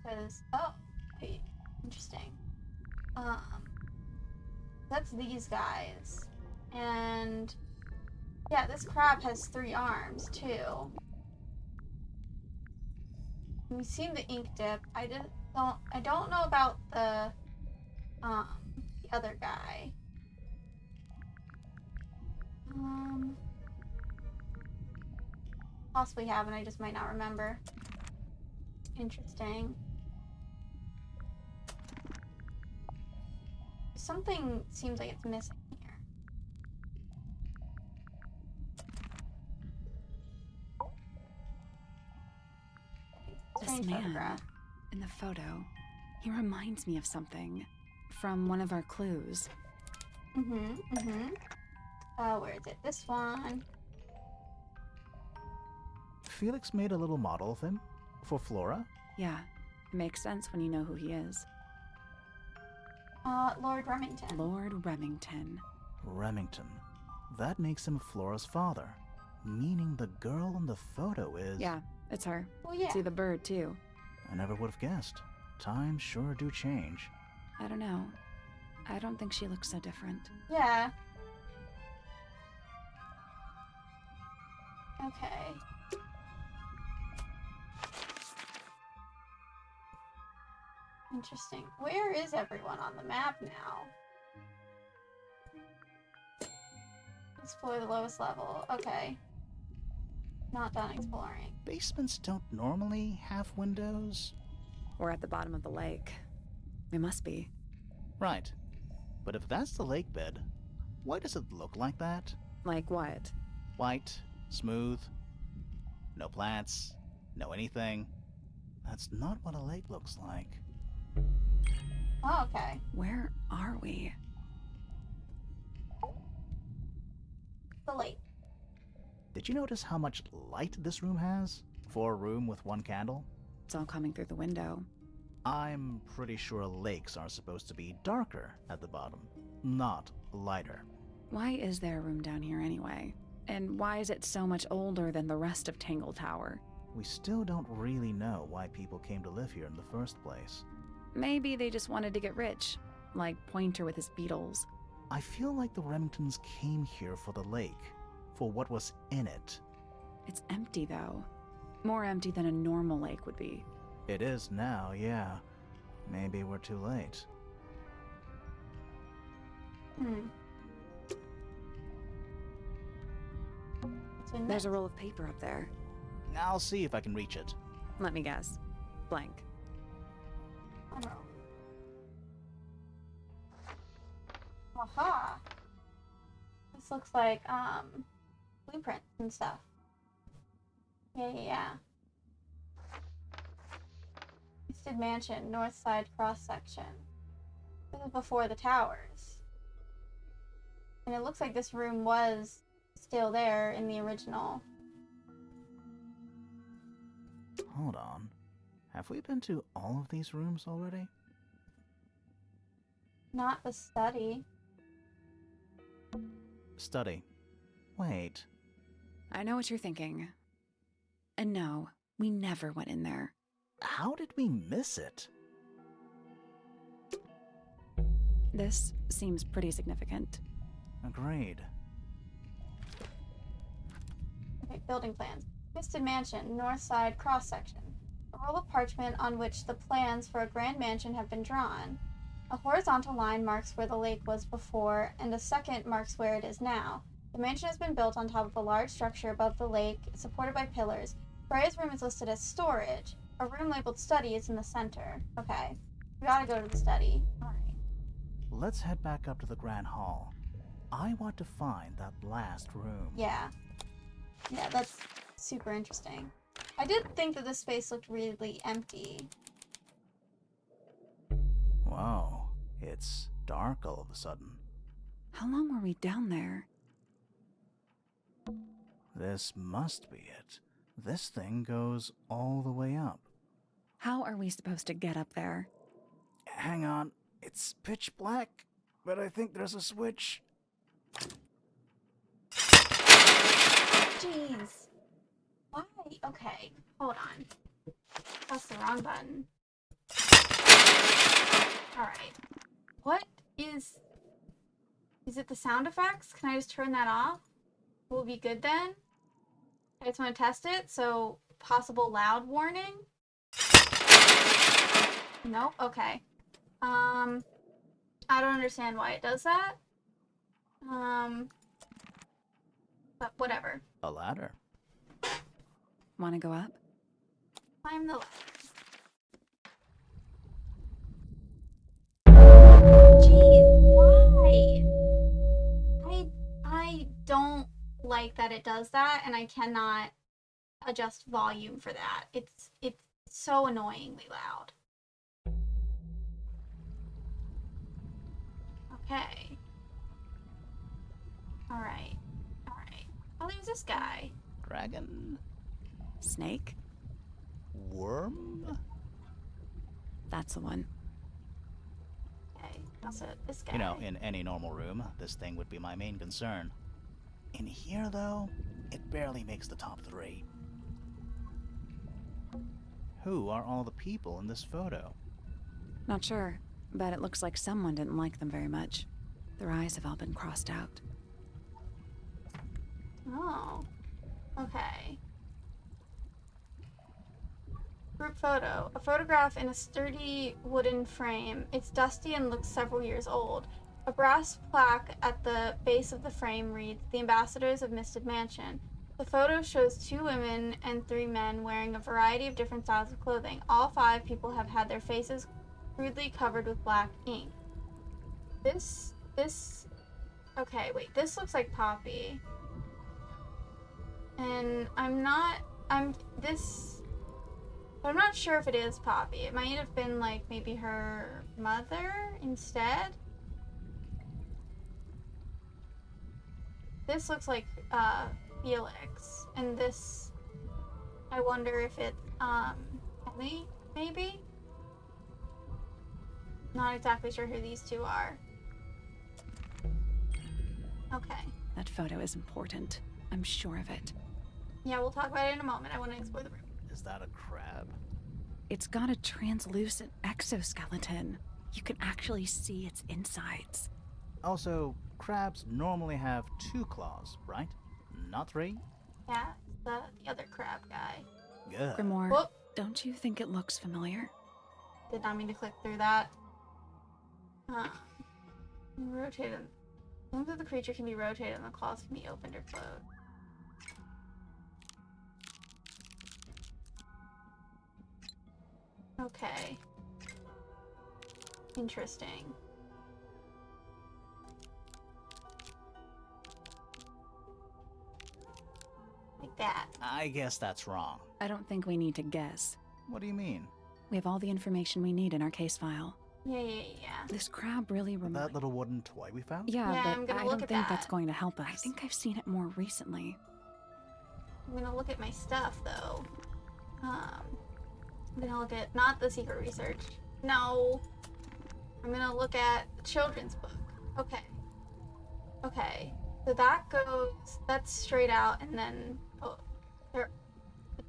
Because, oh, wait, interesting. That's these guys. And, yeah, this crab has 3 arms, too. We've seen the ink dip. I don't know about the other guy. Possibly haven't, I just might not remember. Interesting. Something seems like it's missing here. This Strange man photograph. in the photo, he reminds me of something from one of our clues. Where is it? This one. Felix made a little model of him? For Flora? Yeah, it makes sense when you know who he is. Lord Remington. Lord Remington. Remington. That makes him Flora's father. Meaning the girl in the photo is... Yeah, it's her. Well, yeah. See the bird, too. I never would have guessed. Times sure do change. I don't know. I don't think she looks so different. Yeah. Okay. Interesting. Where is everyone on the map now? Explore the lowest level. Okay. Not done exploring. Basements don't normally have windows? We're at the bottom of the lake. We must be. Right. But if that's the lake bed, why does it look like that? Like what? White, smooth, no plants, no anything. That's not what a lake looks like. Oh, okay. Where are we? The lake. Did you notice how much light this room has? For a room with 1 candle? It's all coming through the window. I'm pretty sure lakes are supposed to be darker at the bottom, not lighter. Why is there a room down here anyway? And why is it so much older than the rest of Tangle Tower? We still don't really know why people came to live here in the first place. Maybe they just wanted to get rich, like Pointer with his beetles. I feel like the Remingtons came here for the lake. for what was in it. It's empty, though. More empty than a normal lake would be. It is now, yeah. Maybe we're too late. There's a roll of paper up there. I'll see if I can reach it. Let me guess. Blank. Aha. This looks like blueprints and stuff. Yeah. Easted Mansion, north side cross section. This is before the towers. And it looks like this room was still there in the original. Hold on. Have we been to all of these rooms already? Not the study. Study. Wait. I know what you're thinking. And no, we never went in there. How did we miss it? This seems pretty significant. Agreed. Okay, building plans. Easted Mansion, north side cross section. A roll of parchment on which the plans for a grand mansion have been drawn. A horizontal line marks where the lake was before, and a second marks where it is now. The mansion has been built on top of a large structure above the lake, supported by pillars. Freya's room is listed as storage. A room labeled study is in the center. Okay. We gotta go to the study. Alright. Let's head back up to the Grand Hall. I want to find that last room. Yeah. Yeah, that's super interesting. I did think that this space looked really empty. Wow, it's dark all of a sudden. How long were we down there? This must be it. This thing goes all the way up. How are we supposed to get up there? Hang on, it's pitch black, but I think there's a switch. Jeez. Why? Okay, hold on. That's the wrong button. Alright. What is... Is it the sound effects? Can I just turn that off? Will it be good then? I just want to test it, so possible loud warning? Nope, okay. I don't understand why it does that. But whatever. A ladder. Want to go up? Climb the ladder. Jeez, why? I don't like that it does that, and I cannot adjust volume for that. It's so annoyingly loud. Okay. Alright. Oh, there's this guy. Dragon? Snake? Worm? That's the one. Okay, also this guy. You know, in any normal room, this thing would be my main concern. In here, though, it barely makes the top 3. Who are all the people in this photo? Not sure, but it looks like someone didn't like them very much. Their eyes have all been crossed out. Oh. Okay. Group photo. A photograph in a sturdy wooden frame. It's dusty and looks several years old. A brass plaque at the base of the frame reads, "The Ambassadors of Misted Mansion." The photo shows 2 women and 3 men wearing a variety of different styles of clothing. All 5 people have had their faces crudely covered with black ink. Okay, wait, this looks like Poppy. And I'm not sure if it is Poppy. It might have been like maybe her mother instead. This looks like Felix, and this, I wonder if it's Ellie, maybe? Not exactly sure who these 2 are. Okay. That photo is important. I'm sure of it. Yeah, we'll talk about it in a moment. I want to explore the room. Is that a crab? It's got a translucent exoskeleton. You can actually see its insides. Also, crabs normally have 2 claws, right? Not 3? Yeah, the other crab guy. Good. Grimoire, Whoop! don't you think it looks familiar? Did not mean to click through that. Rotated. Limbs of the creature can be rotated and the claws can be opened or closed. Okay. Interesting. Like that. I guess that's wrong. I don't think we need to guess. What do you mean? We have all the information we need in our case file. Yeah. This crab really reminds... That little wooden toy we found? Yeah, Yeah, I'm but gonna I look don't at think that. that's going to help us. I think I've seen it more recently. I'm gonna look at my stuff though. I'm gonna look at not the secret research. No. I'm gonna look at the children's book. Okay. So that's straight out, and then the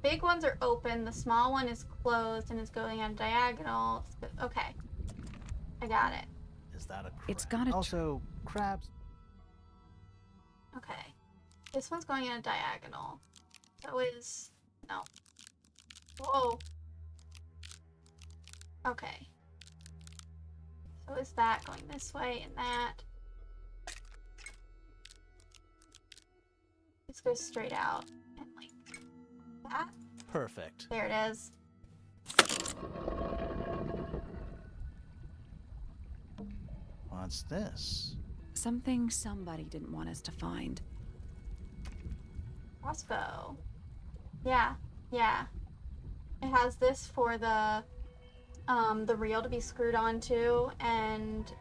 big ones are open. The small one is closed and is going on diagonal. Okay. I got it. Is that a crab? It's got a Also, crabs. Okay. This one's going in a diagonal. So is... No. Whoa. Okay. So is that going this way and that? This goes straight out and like that. Perfect. There it is. What's this? something somebody didn't want us to find. Crossbow. Yeah. It has this for the reel to be screwed onto, and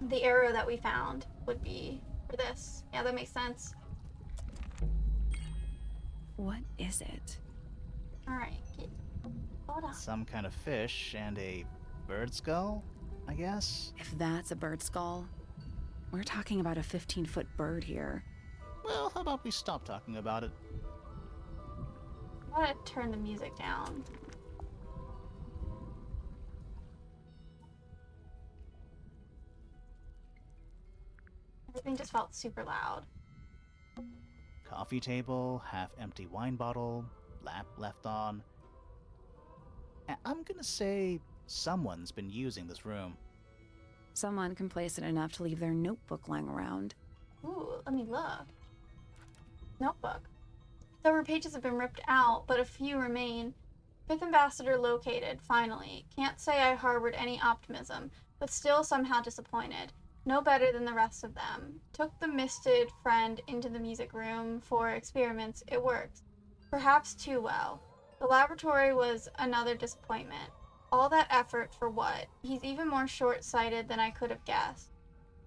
the arrow that we found would be for this. Yeah, that makes sense. What is it? Alright, hold on. Some kind of fish and a bird skull, I guess? If that's a bird skull, we're talking about a 15-foot bird here. Well, how about we stop talking about it? I gotta turn the music down. Everything just felt super loud. Coffee table, half-empty wine bottle, lamp left on. I'm gonna say someone's been using this room. Someone complacent enough to leave their notebook lying around. Ooh, let me look. Notebook. Several pages have been ripped out, but a few remain. Fifth Ambassador located, finally. Can't say I harbored any optimism, but still somehow disappointed. No better than the rest of them. Took the misted friend into the music room for experiments. It worked. Perhaps too well. The laboratory was another disappointment. All that effort for what? He's even more short-sighted than I could have guessed.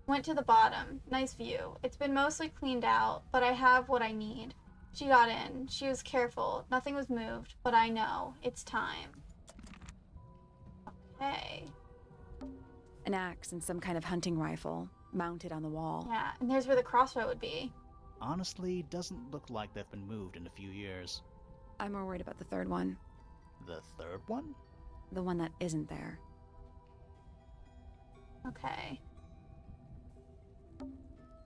Went to the bottom. Nice view. It's been mostly cleaned out, but I have what I need. She got in. She was careful. Nothing was moved, but I know. It's time. Okay. An axe and some kind of hunting rifle mounted on the wall. Yeah, and there's where the crossbow would be. Honestly, doesn't look like they've been moved in a few years. I'm more worried about the third one. The third one? The one that isn't there. Okay.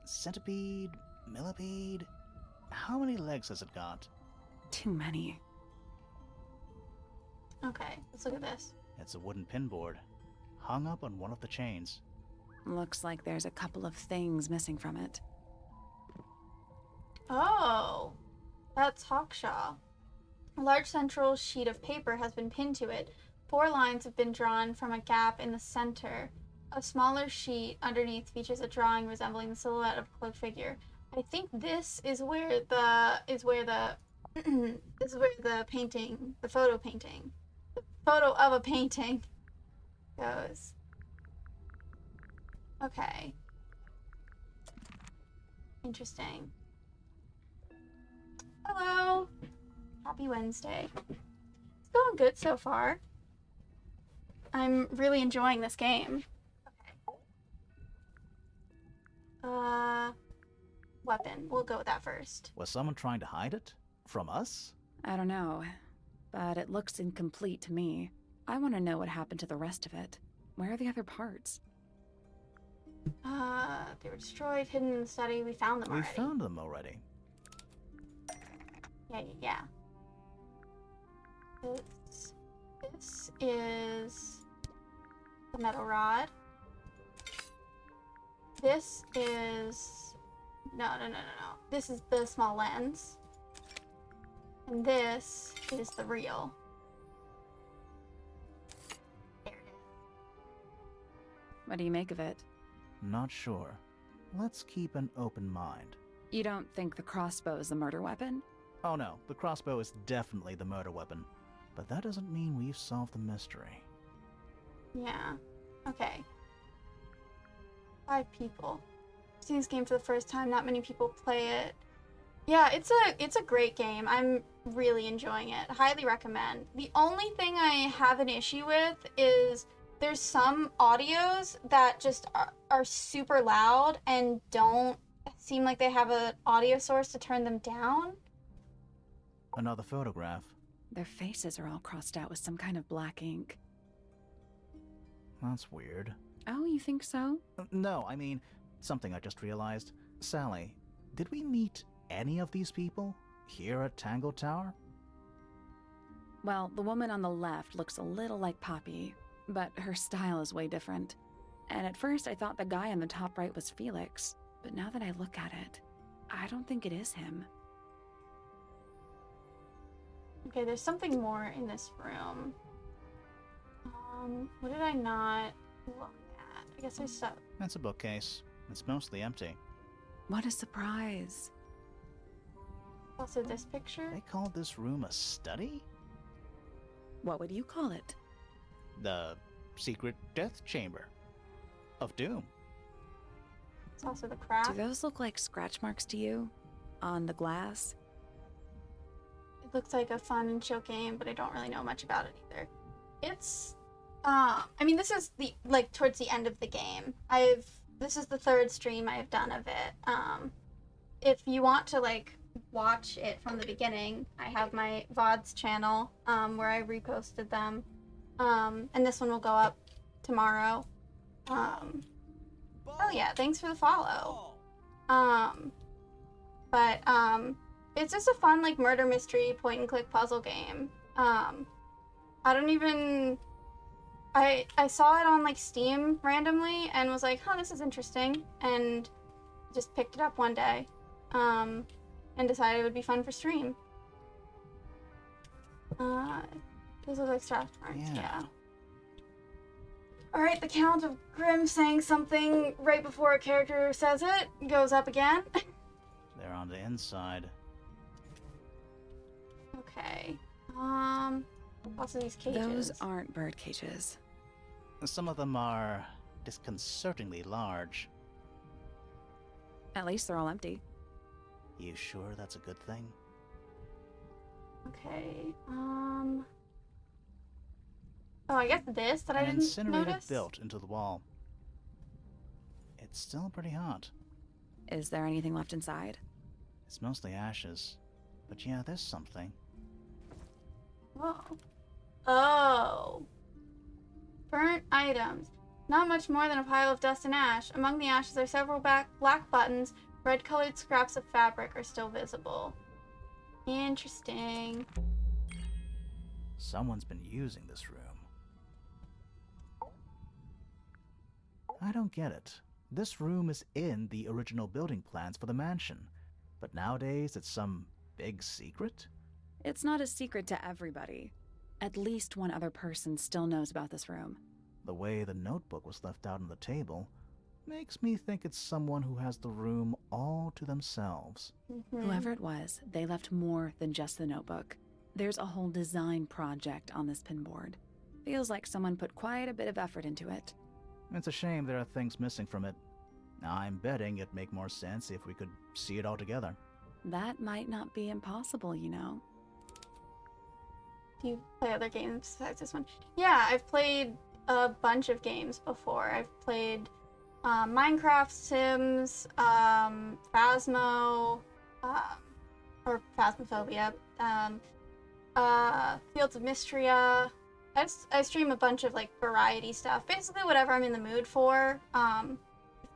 Centipede? Millipede? How many legs has it got? Too many. Okay, let's look at this. It's a wooden pinboard, hung up on one of the chains. Looks like there's a couple of things missing from it. Oh, that's Hawkshaw. A large central sheet of paper has been pinned to it. 4 lines have been drawn from a gap in the center. A smaller sheet underneath features a drawing resembling the silhouette of a cloaked figure. I think this is where the painting, the photo of a painting goes. Okay. Interesting. Hello. Happy Wednesday. It's going good so far. I'm really enjoying this game. Okay. Weapon. We'll go with that first. Was someone trying to hide it? From us? I don't know, but it looks incomplete to me. I want to know what happened to the rest of it. Where are the other parts? They were destroyed, hidden in the study. We found them already. We found them already. Yeah. This is the metal rod. This is... No. This is the small lens. And this is the reel. There it is. What do you make of it? Not sure. Let's keep an open mind. You don't think the crossbow is the murder weapon? Oh no, the crossbow is definitely the murder weapon. But that doesn't mean we've solved the mystery. Yeah. Okay. 5 people. Seeing this game for the first time, not many people play it. Yeah, it's a great game. I'm really enjoying it. Highly recommend. The only thing I have an issue with is there's some audios that just are super loud and don't seem like they have an audio source to turn them down. Another photograph. Their faces are all crossed out with some kind of black ink. That's weird. Oh, you think so? No, I mean, something I just realized. Sally, did we meet any of these people here at Tangle Tower? Well, the woman on the left looks a little like Poppy, but her style is way different. And at first I thought the guy on the top right was Felix, but now that I look at it, I don't think it is him. Okay, there's something more in this room. What did I not look at? I guess there's stuff. That's a bookcase. It's mostly empty. What a surprise. Also, this picture. They called this room a study? What would you call it? The secret death chamber of doom. It's also the craft. Do those look like scratch marks to you? On the glass? It looks like a fun and chill game, but I don't really know much about it either. It's, I mean, this is towards the end of the game. This is the 3rd stream I've done of it. If you want to, watch it from the beginning, I have my VODs channel, where I reposted them. And this one will go up tomorrow. Oh yeah, thanks for the follow. It's just a fun, murder mystery point and click puzzle game. I saw it on, Steam randomly and was like, huh, this is interesting, and just picked it up one day, and decided it would be fun for stream. Those look like straps marks, yeah. Alright, the count of Grimm saying something right before a character says it goes up again. They're on the inside. Okay. Also these cages. Those aren't bird cages. Some of them are disconcertingly large. At least they're all empty. You sure that's a good thing? Okay, Oh, I guess this that I An didn't incinerator notice? built into the wall. It's still pretty hot. Is there anything left inside? It's mostly ashes. But yeah, there's something. Oh. Burnt items. Not much more than a pile of dust and ash. Among the ashes are several black buttons. Red-colored scraps of fabric are still visible. Interesting. Someone's been using this room. I don't get it. This room is in the original building plans for the mansion, but nowadays it's some big secret? It's not a secret to everybody. At least one other person still knows about this room. The way the notebook was left out on the table makes me think it's someone who has the room all to themselves. Whoever it was, they left more than just the notebook. There's a whole design project on this pinboard. Feels like someone put quite a bit of effort into it. It's a shame there are things missing from it. I'm betting it'd make more sense if we could see it all together. That might not be impossible, you know. Do you play other games besides this one? Yeah, I've played a bunch of games before. I've played Minecraft, Sims, Phasmo, or Phasmophobia, Fields of Mystria. I stream a bunch of variety stuff. Basically whatever I'm in the mood for. I've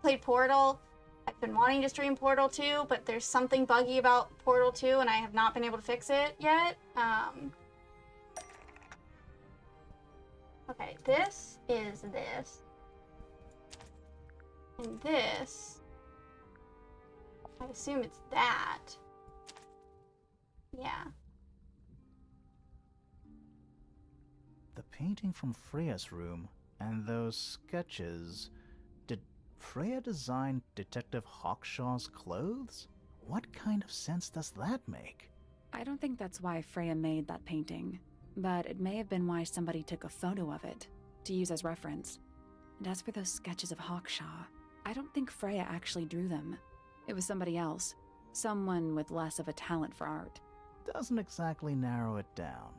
played Portal. I've been wanting to stream Portal 2, but there's something buggy about Portal 2, and I have not been able to fix it yet. Okay, this is this. And this, I assume it's that. Yeah. The painting from Freya's room and those sketches. Did Freya design Detective Hawkshaw's clothes? What kind of sense does that make? I don't think that's why Freya made that painting, but it may have been why somebody took a photo of it to use as reference. And as for those sketches of Hawkshaw, I don't think Freya actually drew them. It was somebody else, someone with less of a talent for art. Doesn't exactly narrow it down.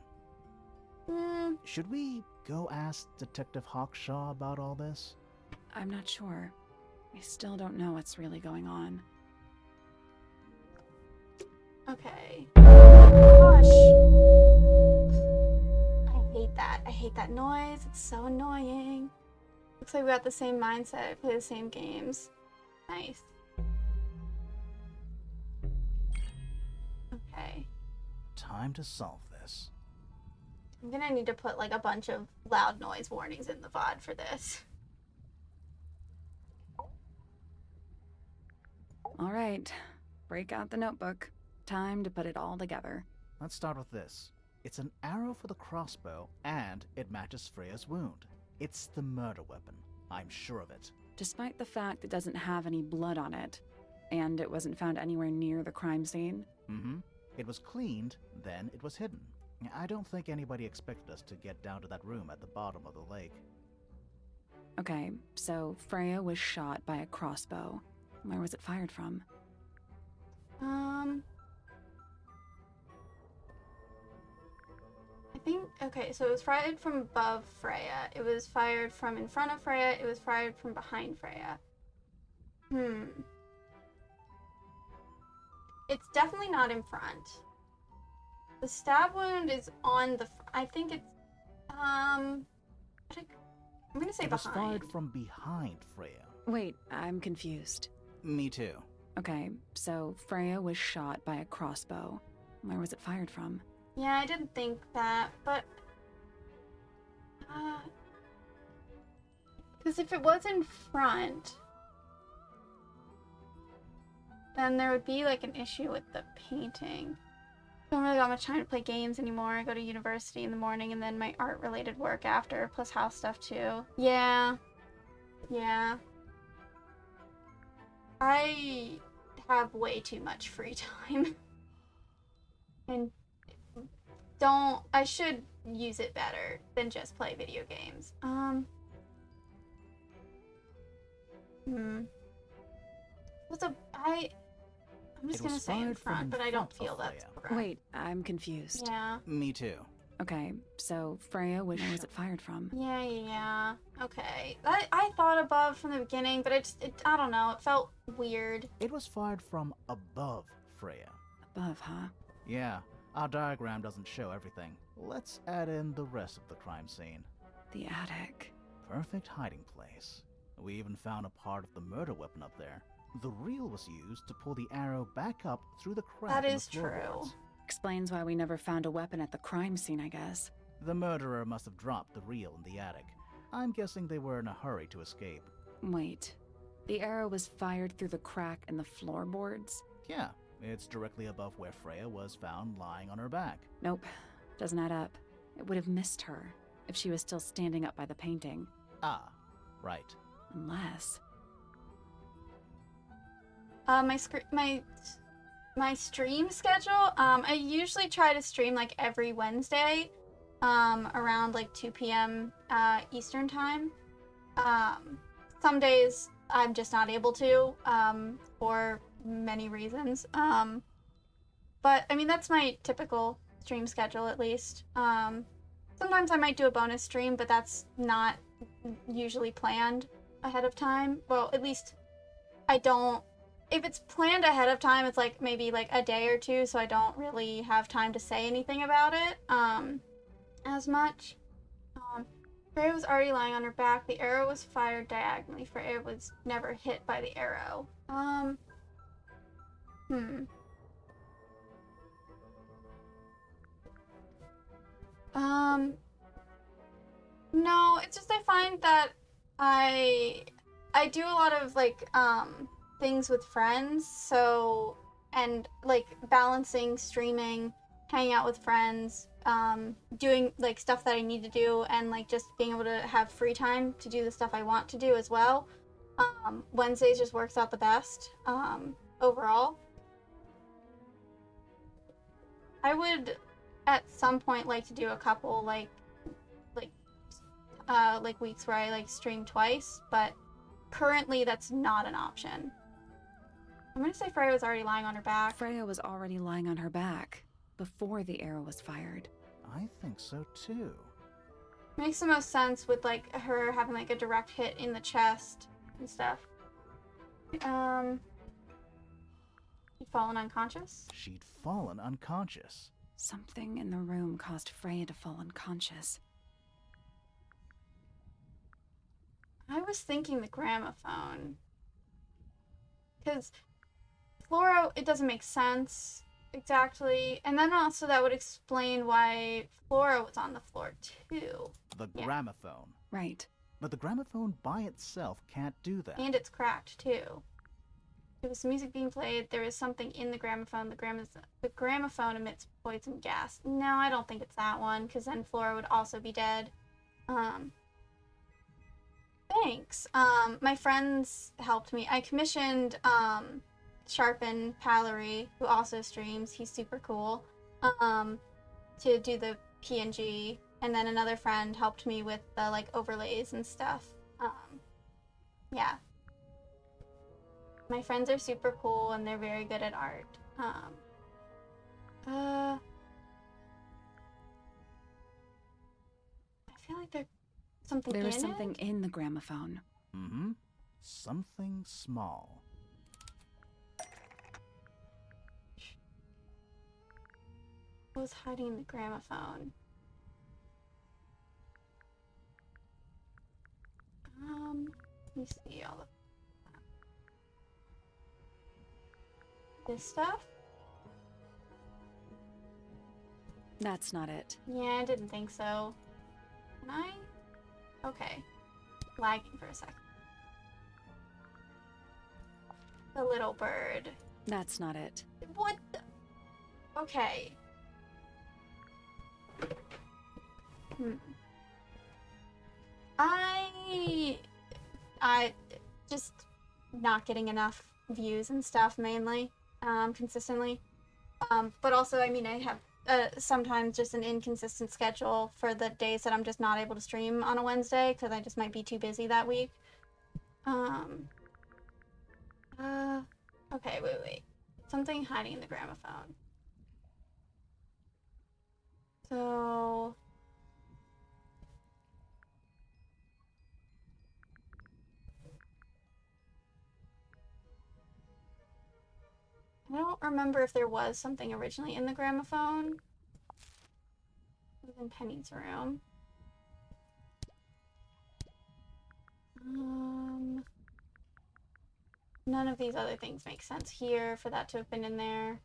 Should we go ask Detective Hawkshaw about all this? I'm not sure. I still don't know what's really going on. Okay. Gosh. I hate that. I hate that noise. It's so annoying. Looks like we got the same mindset. Play the same games. Nice. Okay. Time to solve this. I'm gonna need to put like a bunch of loud noise warnings in the VOD for this. All right, break out the notebook. Time to put it all together. Let's start with this. It's an arrow for the crossbow, and it matches Freya's wound. It's the murder weapon. I'm sure of it. Despite the fact it doesn't have any blood on it, and it wasn't found anywhere near the crime scene. Mm-hmm. It was cleaned, then it was hidden. I don't think anybody expected us to get down to that room at the bottom of the lake. Okay, so Freya was shot by a crossbow. Where was it fired from? I think, okay, so it was fired from above Freya. It was fired from in front of Freya. It was fired from behind Freya. It's definitely not in front. The stab wound is on the, I think it's, I'm gonna say it was behind. fired from behind Freya. Wait, I'm confused. Me too. Okay, so Freya was shot by a crossbow. Where was it fired from? Yeah, I didn't think that, but... Because if it was in front, then there would be like an issue with the painting. I don't really got much time to play games anymore. I go to university in the morning and then my art-related work after, plus house stuff too. Yeah. Yeah. I have way too much free time. And I should use it better than just play video games. I'm just gonna say in front, but I don't feel that's correct. Wait, I'm confused. Yeah. Me too. Okay, so Freya was... Where was it fired from? Yeah. Okay. I thought above from the beginning, but I don't know. It felt weird. It was fired from above Freya. Above, huh? Yeah, our diagram doesn't show everything. Let's add in the rest of the crime scene. The attic. Perfect hiding place. We even found a part of the murder weapon up there. The reel was used to pull the arrow back up through the crack That in the is true. floorboards. Explains why we never found a weapon at the crime scene, I guess. The murderer must have dropped the reel in the attic. I'm guessing they were in a hurry to escape. Wait, the arrow was fired through the crack in the floorboards? Yeah, it's directly above where Freya was found lying on her back. Nope, doesn't add up. It would have missed her if she was still standing up by the painting. Ah, right. Unless... My stream schedule, I usually try to stream like every Wednesday, around like 2 p.m. Eastern time. Some days I'm just not able to, for many reasons. But I mean, that's my typical stream schedule at least. Sometimes I might do a bonus stream, but that's not usually planned ahead of time. Well, at least I don't. If it's planned ahead of time, it's like maybe like a day or two, so I don't really have time to say anything about it as much. Freya was already lying on her back. The arrow was fired diagonally. Freya was never hit by the arrow. Hmm. No, it's just I find that I I do a lot of like things with friends, so and like balancing streaming, hanging out with friends, doing like stuff that I need to do and like just being able to have free time to do the stuff I want to do as well. Wednesdays just works out the best overall. I would at some point like to do a couple like weeks where I like stream twice, but currently that's not an option. I'm gonna say Freya was already lying on her back. Freya was already lying on her back before the arrow was fired. I think so too. Makes the most sense with like her having like a direct hit in the chest and stuff. She'd fallen unconscious. She'd fallen unconscious. Something in the room caused Freya to fall unconscious. I was thinking the gramophone. Because Flora, it doesn't make sense exactly. And then also that would explain why Flora was on the floor too. The Yeah. gramophone. Right. But the gramophone by itself can't do that. And it's cracked too. There was music being played. There is something in the gramophone. The gramophone emits poison gas. No, I don't think it's that one, because then Flora would also be dead. Thanks. My friends helped me. I commissioned Sharpen Pallery, who also streams. He's super cool. To do the PNG, and then another friend helped me with the like overlays and stuff. Yeah. My friends are super cool and they're very good at art. I feel like there's something There in was something it. in the gramophone. Mm-hmm. Something small. What was hiding in the gramophone? Let me see all of this stuff. That's not it. Yeah, I didn't think so. Can I? Okay. Lagging for a second. The little bird. That's not it. What the? Okay. I just not getting enough views and stuff mainly, consistently. But also, I mean, I have sometimes just an inconsistent schedule for the days that I'm just not able to stream on a Wednesday because I just might be too busy that week. Okay, wait. Something hiding in the gramophone. So... I don't remember if there was something originally in the gramophone. It was in Penny's room. None of these other things make sense here for that to have been in there.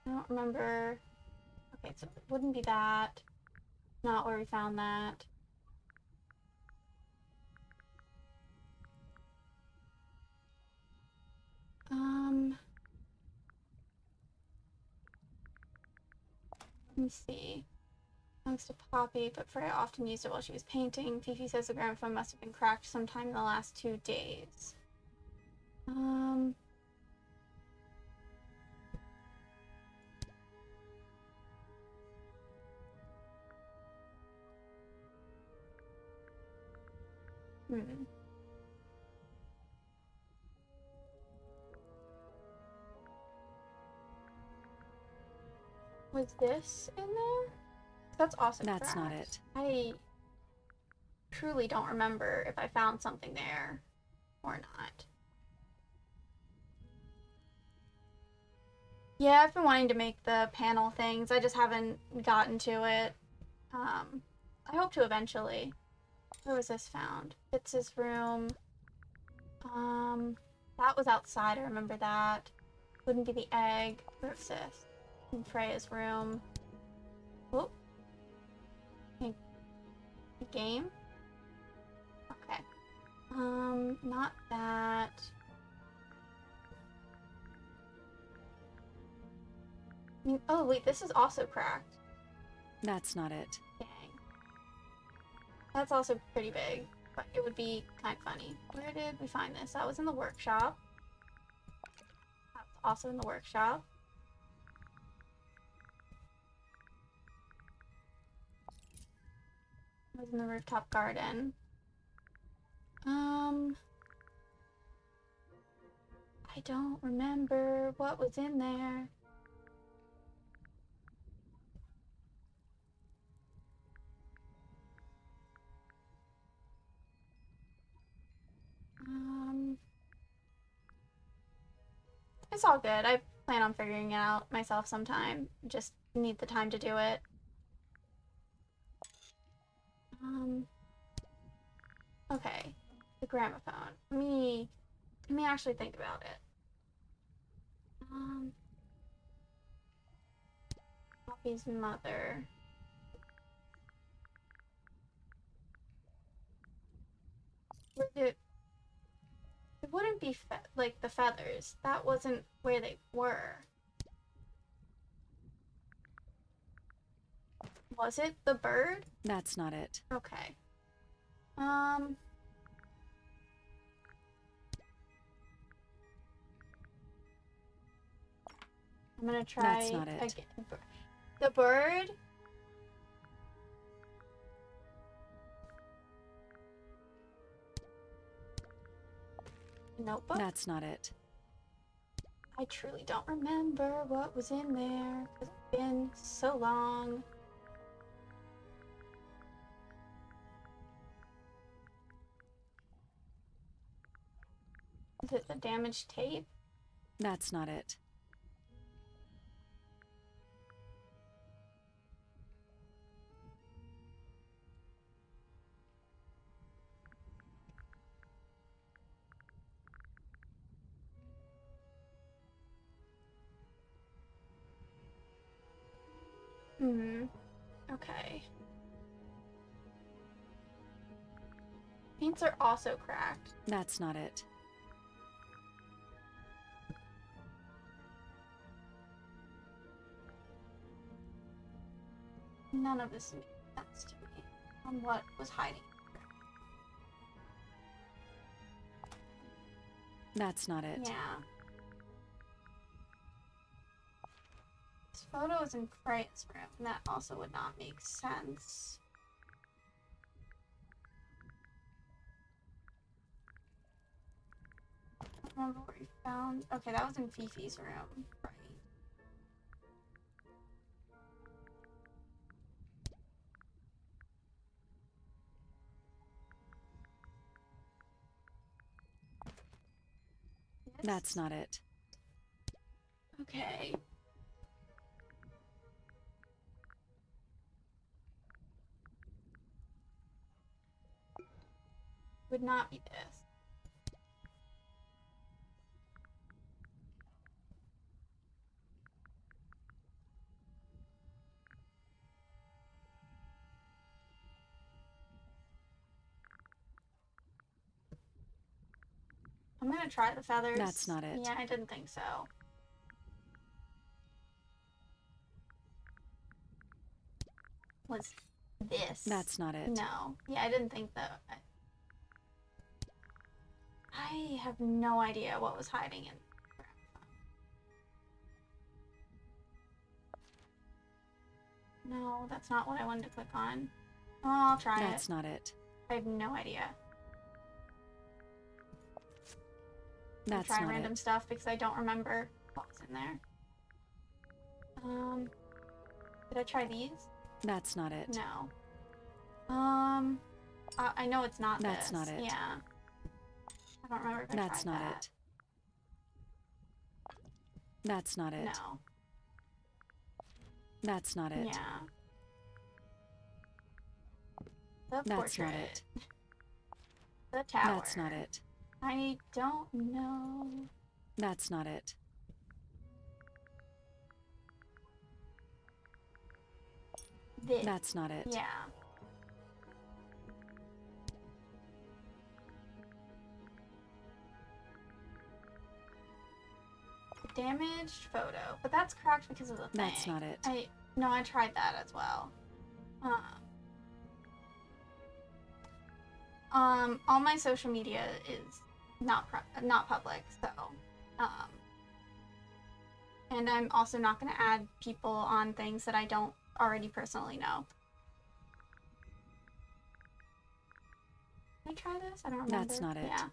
I don't remember. Okay, so it wouldn't be that. Not where we found that. Let me see. Thanks to Poppy, but Freya often used it while she was painting. Fifi says the gramophone must have been cracked sometime in the last 2 days. Was this in there? That's awesome. That's not it. I truly don't remember if I found something there or not. Yeah, I've been wanting to make the panel things. I just haven't gotten to it. I hope to eventually. Where was this found? Fitz's room. That was outside, I remember that. Wouldn't be the egg. Versus in Freya's room. Oh. A game? Okay. Not that. Oh, wait, this is also cracked. That's not it. Dang. That's also pretty big, but it would be kind of funny. Where did we find this? That was in the workshop. That's also in the workshop. It was in the rooftop garden. I don't remember what was in there. It's all good. I plan on figuring it out myself sometime. Just need the time to do it. Okay. The gramophone. Let me actually think about it. Poppy's mother. It wouldn't be like the feathers. That wasn't where they were. Was it the bird? That's not it. Okay. I'm gonna try. That's not it. Again. The bird. Notebook? That's not it. I truly don't remember what was in there because it's been so long. Is it the damaged tape? That's not it. Okay. Paints are also cracked. That's not it. None of this makes sense to me on what was hiding. That's not it. Yeah. This photo is in Freya's room, and that also would not make sense. I don't remember where we found. Okay, that was in Fifi's room. Right. That's not it. Okay. Would not be this. I'm gonna try the feathers. That's not it. Yeah, I didn't think so. Was this? That's not it. No. Yeah, I didn't think that. I have no idea what was hiding in. No, that's not what I wanted to click on. Oh, I'll try it. That's not it. I have no idea. That's Try not random it. stuff because I don't remember what was in there. Did I try these? That's not it. No. I know it's not That's this. not it. Yeah. I don't remember if I That's tried not that. it. That's not it. No. That's not it. Yeah. The That's portrait. not it. The tower. That's not it. I don't know. That's not it. This. That's not it. Yeah. Damaged photo, but that's cracked because of the thing. That's not it. No, I tried that as well. All my social media is not public, so and I'm also not going to add people on things that I don't already personally know. Can I try this? I don't remember. That's not it. Yeah.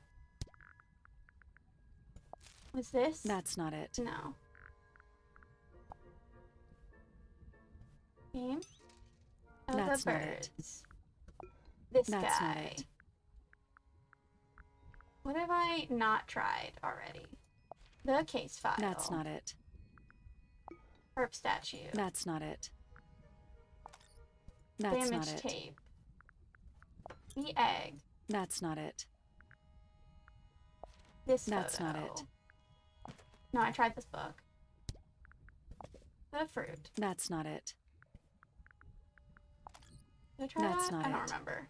Was this? That's not it. No. Game? Oh, That's the not it. birds. This That's guy. not it. What have I not tried already? The case file. That's not it. Herp statue. That's not it. That's Damaged not it. tape. The egg. That's not it. This That's photo. not it. No, I tried this book. The fruit. That's not it. Did I try That's that? not I don't it. remember.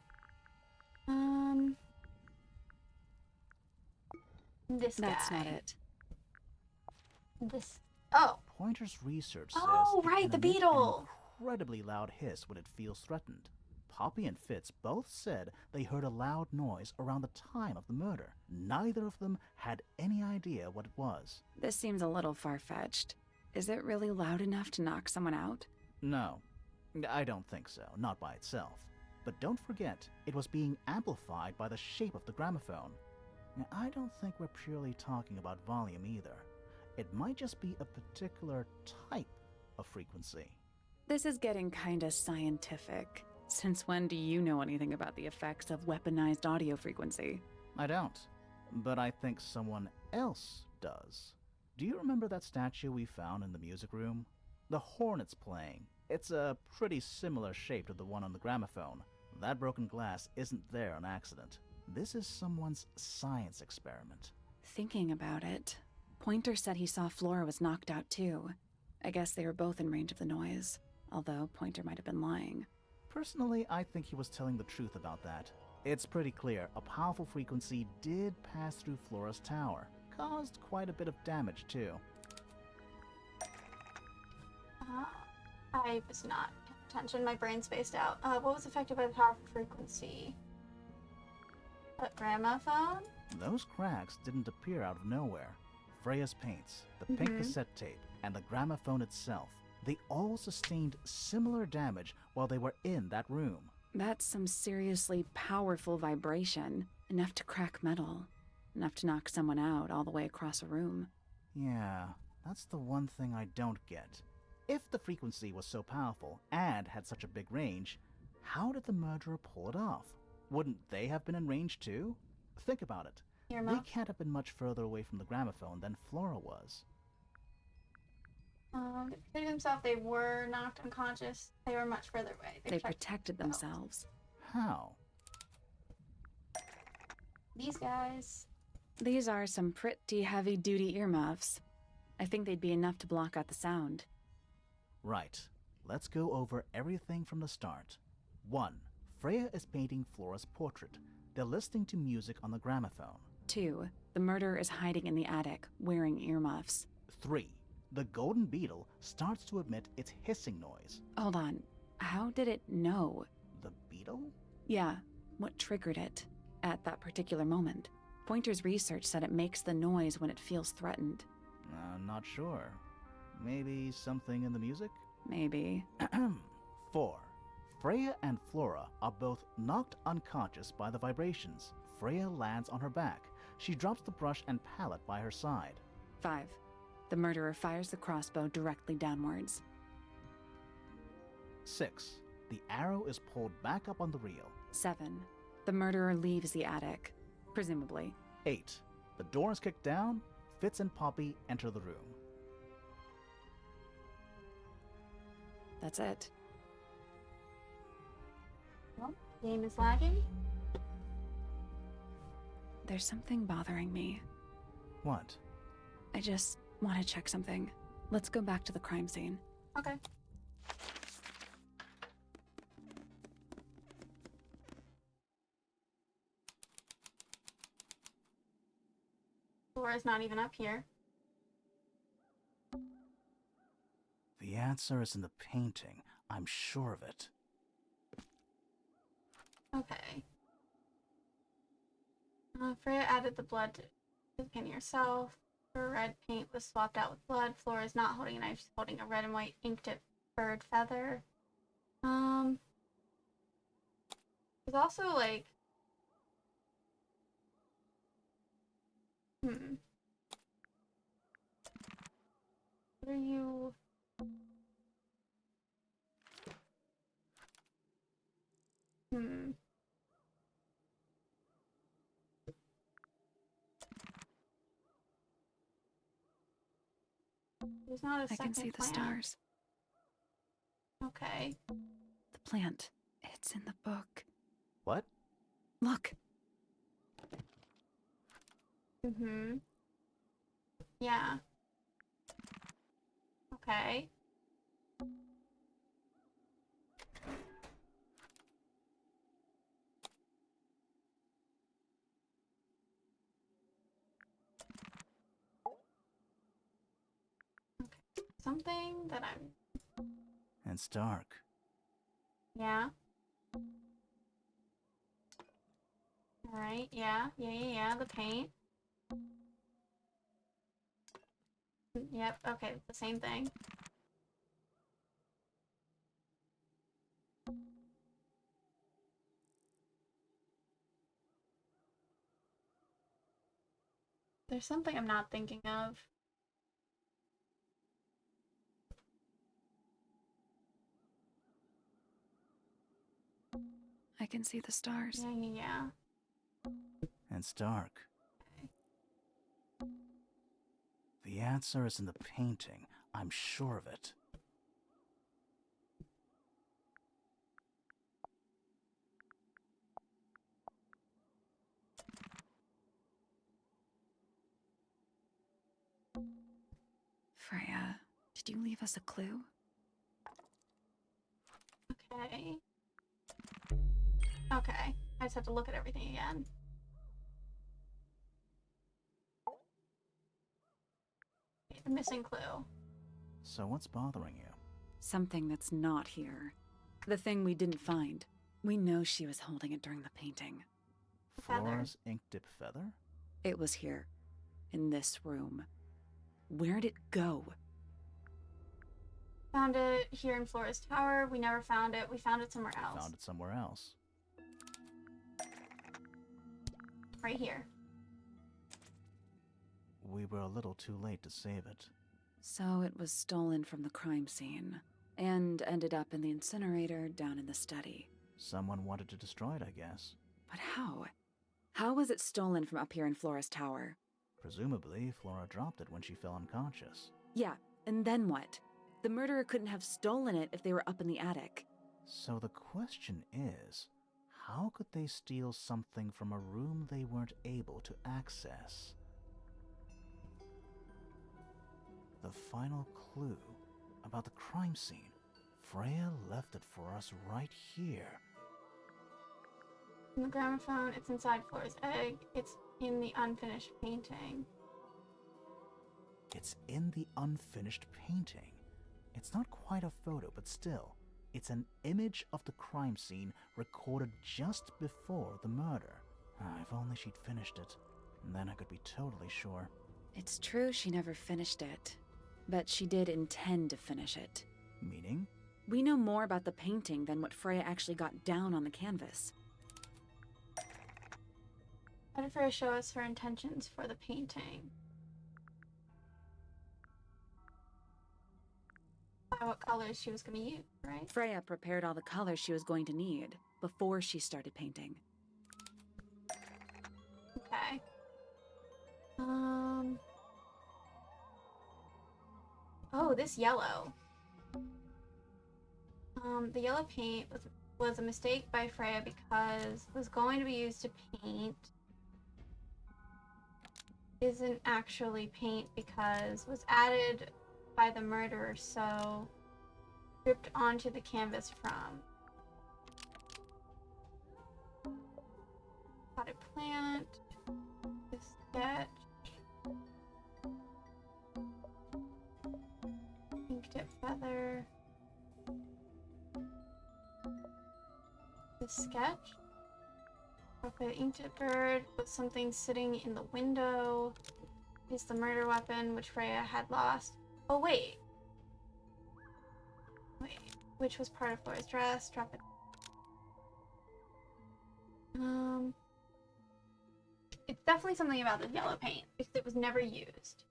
This guy. That's not it. This. Oh. Pointer's research says Oh, it right, can the emit beetle. an incredibly loud hiss when it feels threatened. Poppy and Fitz both said they heard a loud noise around the time of the murder. Neither of them had any idea what it was. This seems a little far-fetched. Is it really loud enough to knock someone out? No, I don't think so, not by itself. But don't forget, it was being amplified by the shape of the gramophone. Now, I don't think we're purely talking about volume either. It might just be a particular type of frequency. This is getting kinda scientific. Since when do you know anything about the effects of weaponized audio frequency? I don't, but I think someone else does. Do you remember that statue we found in the music room? The hornet's playing. It's a pretty similar shape to the one on the gramophone. That broken glass isn't there on accident. This is someone's science experiment. Thinking about it, Pointer said he saw Flora was knocked out too. I guess they were both in range of the noise, although Pointer might have been lying. Personally, I think he was telling the truth about that. It's pretty clear a powerful frequency did pass through Flora's tower. Caused quite a bit of damage too. I was not paying attention. My brain spaced out. What was affected by the powerful frequency? A gramophone? Those cracks didn't appear out of nowhere. Freya's paints, the pink cassette tape, and the gramophone itself, they all sustained similar damage while they were in that room. That's some seriously powerful vibration. Enough to crack metal. Enough to knock someone out all the way across a room. Yeah, that's the one thing I don't get. If the frequency was so powerful and had such a big range, how did the murderer pull it off? Wouldn't they have been in range too? Think about it. They can't have been much further away from the gramophone than Flora was. To protect themselves, they were knocked unconscious. They were much further away. They protected themselves. How? These guys. These are some pretty heavy-duty earmuffs. I think they'd be enough to block out the sound. Right. Let's go over everything from the start. 1. Freya is painting Flora's portrait. They're listening to music on the gramophone. 2. The murderer is hiding in the attic, wearing earmuffs. 3. The golden beetle starts to emit its hissing noise. Hold on. How did it know? The beetle? Yeah, what triggered it at that particular moment? Pointer's research said it makes the noise when it feels threatened. Not sure. Maybe something in the music? Maybe. 4. Freya and Flora are both knocked unconscious by the vibrations. Freya lands on her back. She drops the brush and palette by her side. 5. The murderer fires the crossbow directly downwards. 6. The arrow is pulled back up on the reel. 7. The murderer leaves the attic, presumably. 8. The door is kicked down. Fitz and Poppy enter the room. That's it. Well, game is lagging. There's something bothering me. What? I just want to check something. Let's go back to the crime scene. Okay. Laura's not even up here. The answer is in the painting. I'm sure of it. Okay. Freya added the blood to the painting herself. Her red paint was swapped out with blood. Flora is not holding a knife, she's holding a red and white ink tip bird feather. There's also like What are you There's not a I second can see the plant. stars. Okay. The plant. It's in the book. What? Look. Yeah. Okay. Something that I'm... It's dark. Yeah. Alright, yeah. The paint. Yep, okay, the same thing. There's something I'm not thinking of. I can see the stars. Yeah. It's dark. The answer is in the painting. I'm sure of it. Freya, did you leave us a clue? Okay. Okay. I just have to look at everything again. A missing clue. So what's bothering you? Something that's not here. The thing we didn't find. We know she was holding it during the painting. Feather. Flora's ink dip feather? It was here. In this room. Where'd it go? Found it here in Flora's tower. We never found it. We found it somewhere else. Found it somewhere else. Right here. We were a little too late to save it. So it was stolen from the crime scene. And ended up in the incinerator down in the study. Someone wanted to destroy it, I guess. But how? How was it stolen from up here in Flora's tower? Presumably, Flora dropped it when she fell unconscious. Yeah, and then what? The murderer couldn't have stolen it if they were up in the attic. So the question is, how could they steal something from a room they weren't able to access? The final clue about the crime scene. Freya left it for us right here. In the gramophone, it's inside Flora's egg. It's in the unfinished painting. It's in the unfinished painting. It's not quite a photo, but still, it's an image of the crime scene recorded just before the murder. If only she'd finished it, then I could be totally sure. It's true she never finished it, but she did intend to finish it. Meaning? We know more about the painting than what Freya actually got down on the canvas. How did Freya show us her intentions for the painting? By what colors she was going to use, right? Freya prepared all the colors she was going to need before she started painting. Okay. Oh, this yellow. The yellow paint was a mistake by Freya because it was going to be used to paint isn't actually paint because was added by the murderer, so dripped onto the canvas from potted plant, the sketch, ink dip feather, the sketch. Okay, the ink dip bird with something sitting in the window. Is the murder weapon which Freya had lost. Oh wait. Wait, which was part of Flora's dress. Drop it. It's definitely something about the yellow paint because it was never used.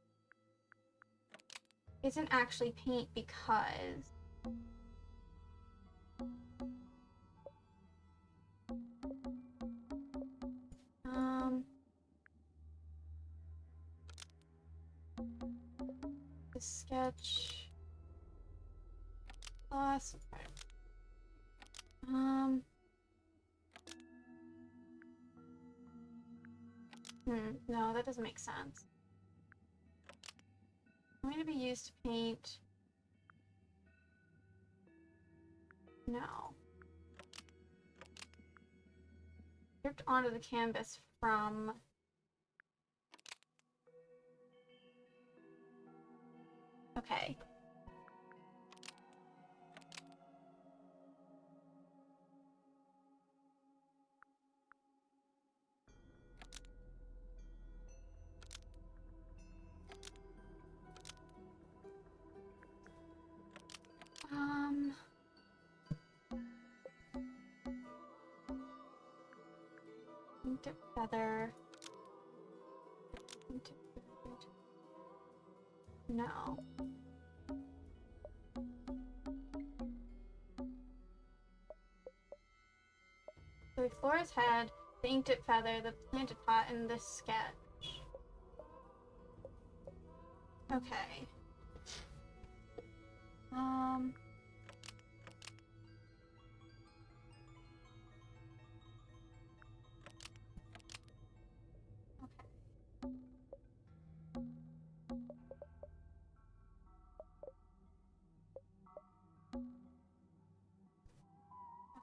Isn't actually paint because the sketch plus no, that doesn't make sense. Going to be used to paint. No. Dripped onto the canvas from okay. Ink dip feather. Ink dip bird. No. So Flora's head, the ink dip feather, the planted pot, and this sketch. Okay.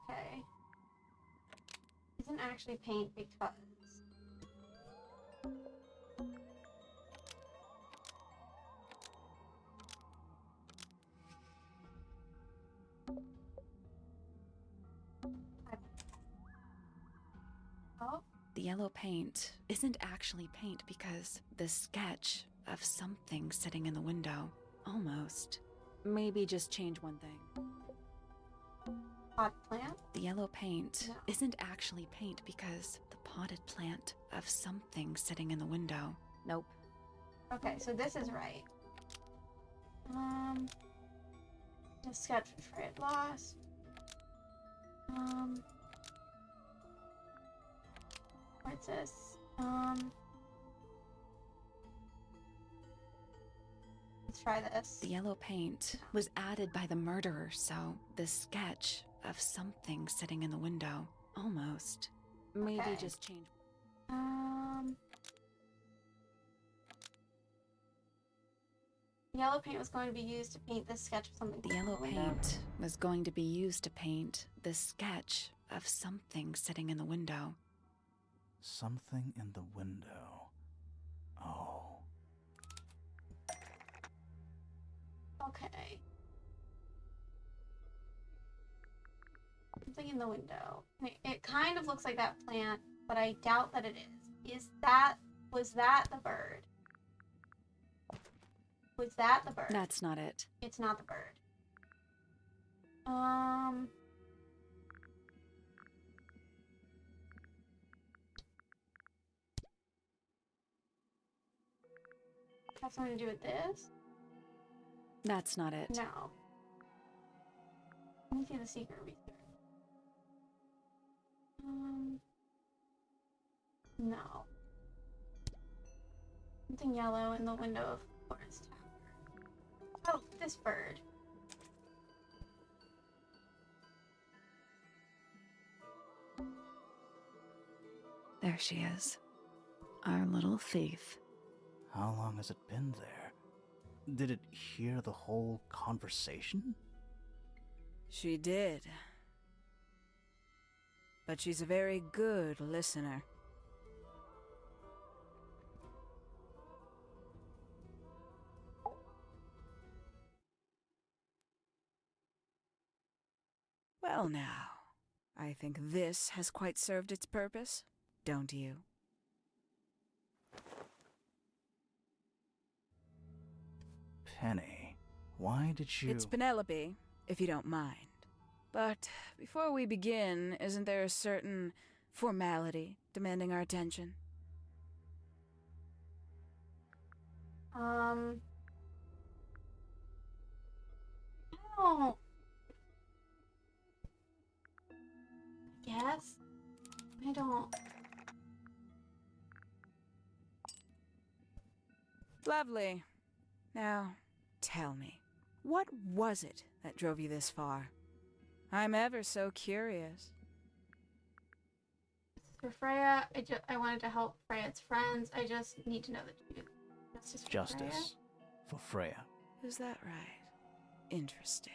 Okay. Isn't actually paint because oh, The yellow paint isn't actually paint because the sketch of something sitting in the window. Almost. Maybe just change one thing. pot plant? The yellow paint No. isn't actually paint because the potted plant of something sitting in the window. Nope. Okay, so this is right. The sketch which Freya had lost. What's this? Let's try this. The yellow paint was added by the murderer, so the sketch of something sitting in the window. Almost. Maybe Okay. just change. Yellow paint was going to be used to paint this sketch of something. The yellow in window. paint was going to be used to paint the sketch of something sitting in the window. Something in the window. Oh. Okay. Something in the window. It kind of looks like that plant, but I doubt that it is. Was that the bird? Was that the bird? That's not it. It's not the bird. Have something to do with this? That's not it. No. Let me see the secret research. No. Something yellow in the window of Flora's tower. Oh, this bird. There she is. Our little thief. How long has it been there? Did it hear the whole conversation? She did. But she's a very good listener. Well now, I think this has quite served its purpose, don't you? Penny, why did you... It's Penelope, if you don't mind. But before we begin, isn't there a certain formality demanding our attention? I don't... Guess? I don't... Lovely. Now, tell me, what was it that drove you this far? I'm ever so curious. For Freya, I wanted to help Freya's friends. I just need to know the truth. Justice for Freya? Justice for Freya. Is that right? Interesting.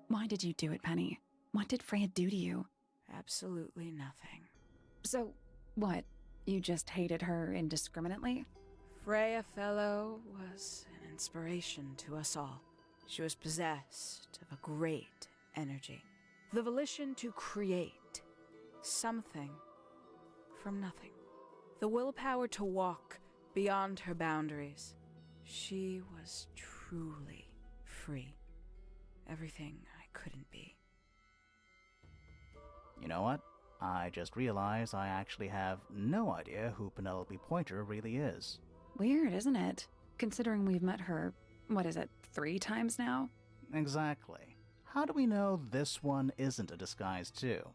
Why did you do it, Penny? What did Freya do to you? Absolutely nothing. So, what? You just hated her indiscriminately? Freya Fellow was an inspiration to us all. She was possessed of a great energy. The volition to create something from nothing. The willpower to walk beyond her boundaries. She was truly free. Everything I couldn't be. You know what? I just realized I actually have no idea who Penelope Pointer really is. Weird, isn't it? Considering we've met her, 3 times now? Exactly. How do we know this one isn't a disguise too?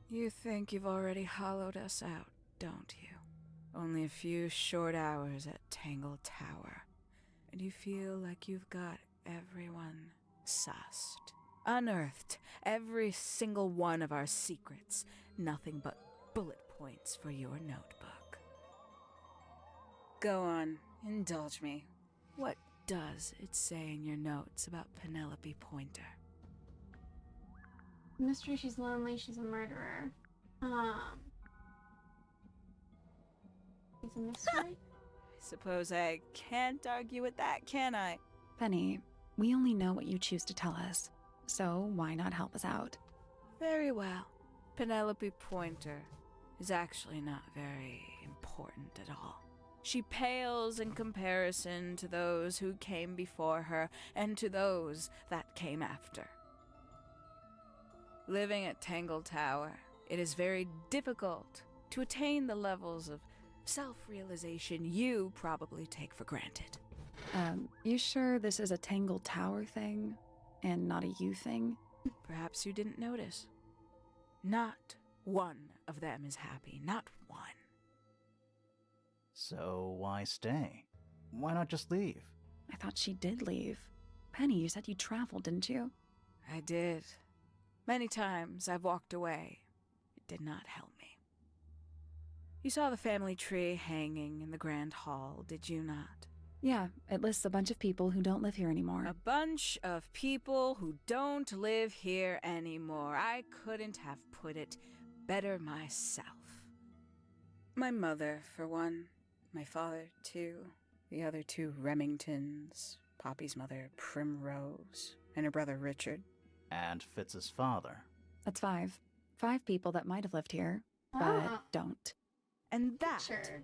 You think you've already hollowed us out, don't you? Only a few short hours at Tangle Tower, and you feel like you've got everyone sussed. Unearthed every single one of our secrets. Nothing but bullet points for your notebook. Go on, indulge me. What does it say in your notes about Penelope Pointer? Mystery, she's lonely, she's a murderer. It's a mystery? I suppose I can't argue with that, can I? Penny, we only know what you choose to tell us, so why not help us out? Very well. Penelope Pointer is actually not very important at all. She pales in comparison to those who came before her and to those that came after. Living at Tangle Tower, it is very difficult to attain the levels of self-realization you probably take for granted. You sure this is a Tangle Tower thing, and not a you thing? Perhaps you didn't notice. Not one of them is happy, not one. So why stay? Why not just leave? I thought she did leave. Penny, you said you traveled, didn't you? I did. Many times I've walked away. It did not help me. You saw the family tree hanging in the grand hall, did you not? Yeah, it lists a bunch of people who don't live here anymore. A bunch of people who don't live here anymore. I couldn't have put it better myself. My mother, for one. My father, too. The other 2 Remingtons. Poppy's mother, Primrose. And her brother, Richard. And Fitz's father. That's 5. 5 people that might have lived here, but don't. And that Sure.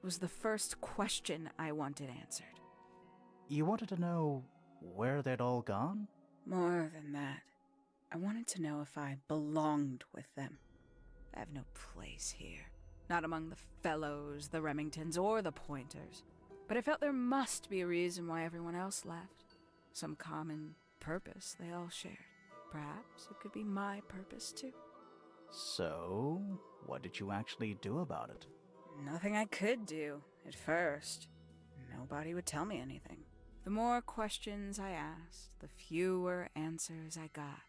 was the first question I wanted answered. You wanted to know where they'd all gone? More than that, I wanted to know if I belonged with them. I have no place here. Not among the Fellows, the Remingtons, or the Pointers. But I felt there must be a reason why everyone else left. Some common purpose they all shared. Perhaps it could be my purpose, too. So, what did you actually do about it? Nothing I could do, at first. Nobody would tell me anything. The more questions I asked, the fewer answers I got.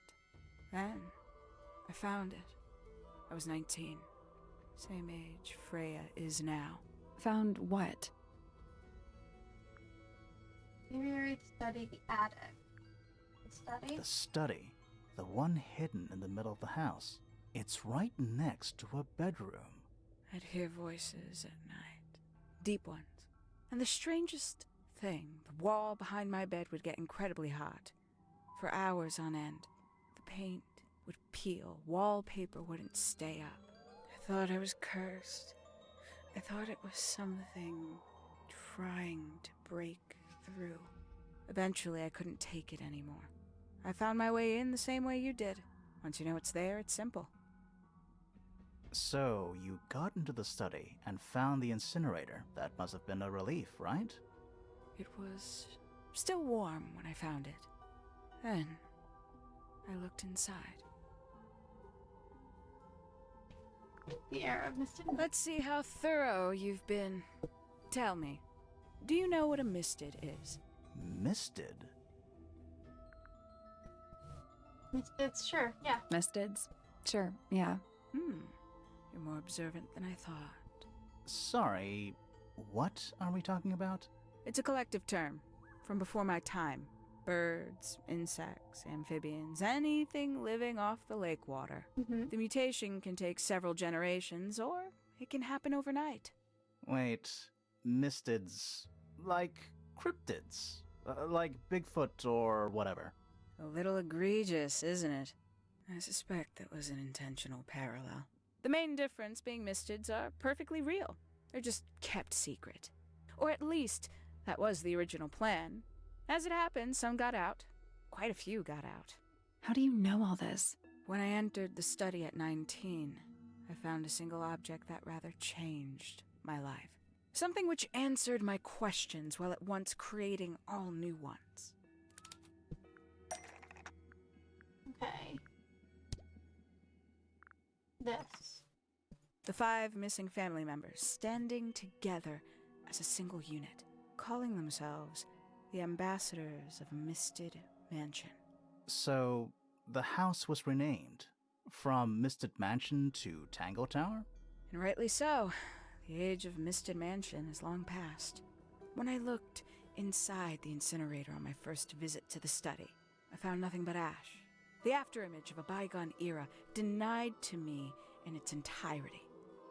Then, I found it. I was 19. Same age Freya is now. Found what? Maybe read study the attic. The study? The study. The one hidden in the middle of the house. It's right next to a bedroom. I'd hear voices at night, deep ones. And the strangest thing, the wall behind my bed would get incredibly hot. For hours on end, the paint would peel, wallpaper wouldn't stay up. I thought I was cursed. I thought it was something trying to break through. Eventually, I couldn't take it anymore. I found my way in the same way you did. Once you know it's there, it's simple. So, you got into the study and found the incinerator. That must have been a relief, right? It was still warm when I found it. Then, I looked inside. The era of misted. Let's see how thorough you've been. Tell me, do you know what a misted is? Misted? It's sure, yeah. Mistids? Sure, yeah. You're more observant than I thought. Sorry, what are we talking about? It's a collective term from before my time. Birds, insects, amphibians, anything living off the lake water. Mm-hmm. The mutation can take several generations, or it can happen overnight. Wait, mistids. Like cryptids. Like Bigfoot or whatever. A little egregious, isn't it? I suspect that was an intentional parallel. The main difference being mistids are perfectly real. They're just kept secret. Or at least, that was the original plan. As it happened, some got out. Quite a few got out. How do you know all this? When I entered the study at 19, I found a single object that rather changed my life. Something which answered my questions while at once creating all new ones. Okay. This. The 5 missing family members standing together as a single unit, calling themselves the ambassadors of Misted Mansion. So, the house was renamed from Misted Mansion to Tangle Tower? And rightly so. The age of Misted Mansion is long past. When I looked inside the incinerator on my first visit to the study, I found nothing but ash. The afterimage of a bygone era denied to me in its entirety.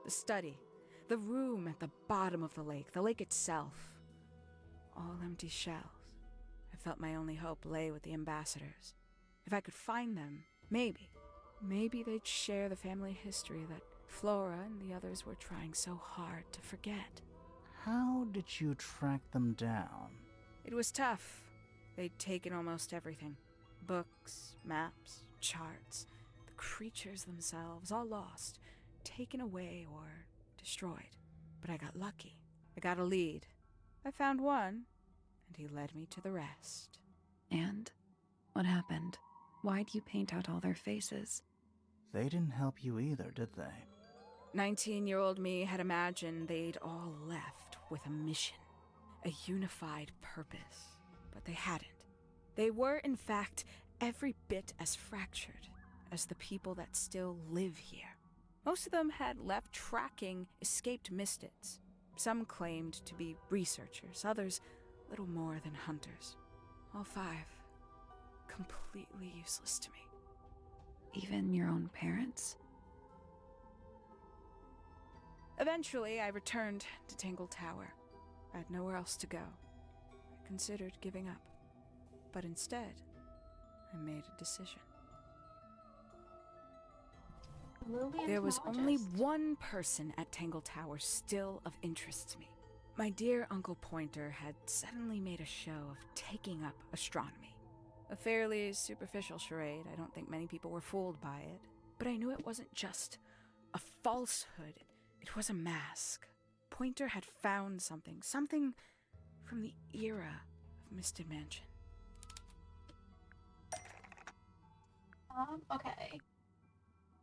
The study, the room at the bottom of the lake itself, all empty shells. I felt my only hope lay with the ambassadors. If I could find them, maybe they'd share the family history that Flora and the others were trying so hard to forget. How did you track them down? It was tough. They'd taken almost everything. Books, maps, charts, the creatures themselves, all lost, taken away or destroyed. But I got lucky. I got a lead. I found one, and he led me to the rest. And? What happened? Why'd you paint out all their faces? They didn't help you either, did they? 19-year-old me had imagined they'd all left with a mission, a unified purpose, but they hadn't. They were, in fact, every bit as fractured as the people that still live here. Most of them had left tracking escaped mystids. Some claimed to be researchers, others little more than hunters. All 5, completely useless to me. Even your own parents? Eventually, I returned to Tangle Tower. I had nowhere else to go. I considered giving up. But instead, I made a decision. There was only one person at Tangle Tower still of interest to me. My dear Uncle Pointer had suddenly made a show of taking up astronomy. A fairly superficial charade. I don't think many people were fooled by it. But I knew it wasn't just a falsehood. It was a mask. Pointer had found something from the era of Misted Mansion. Okay.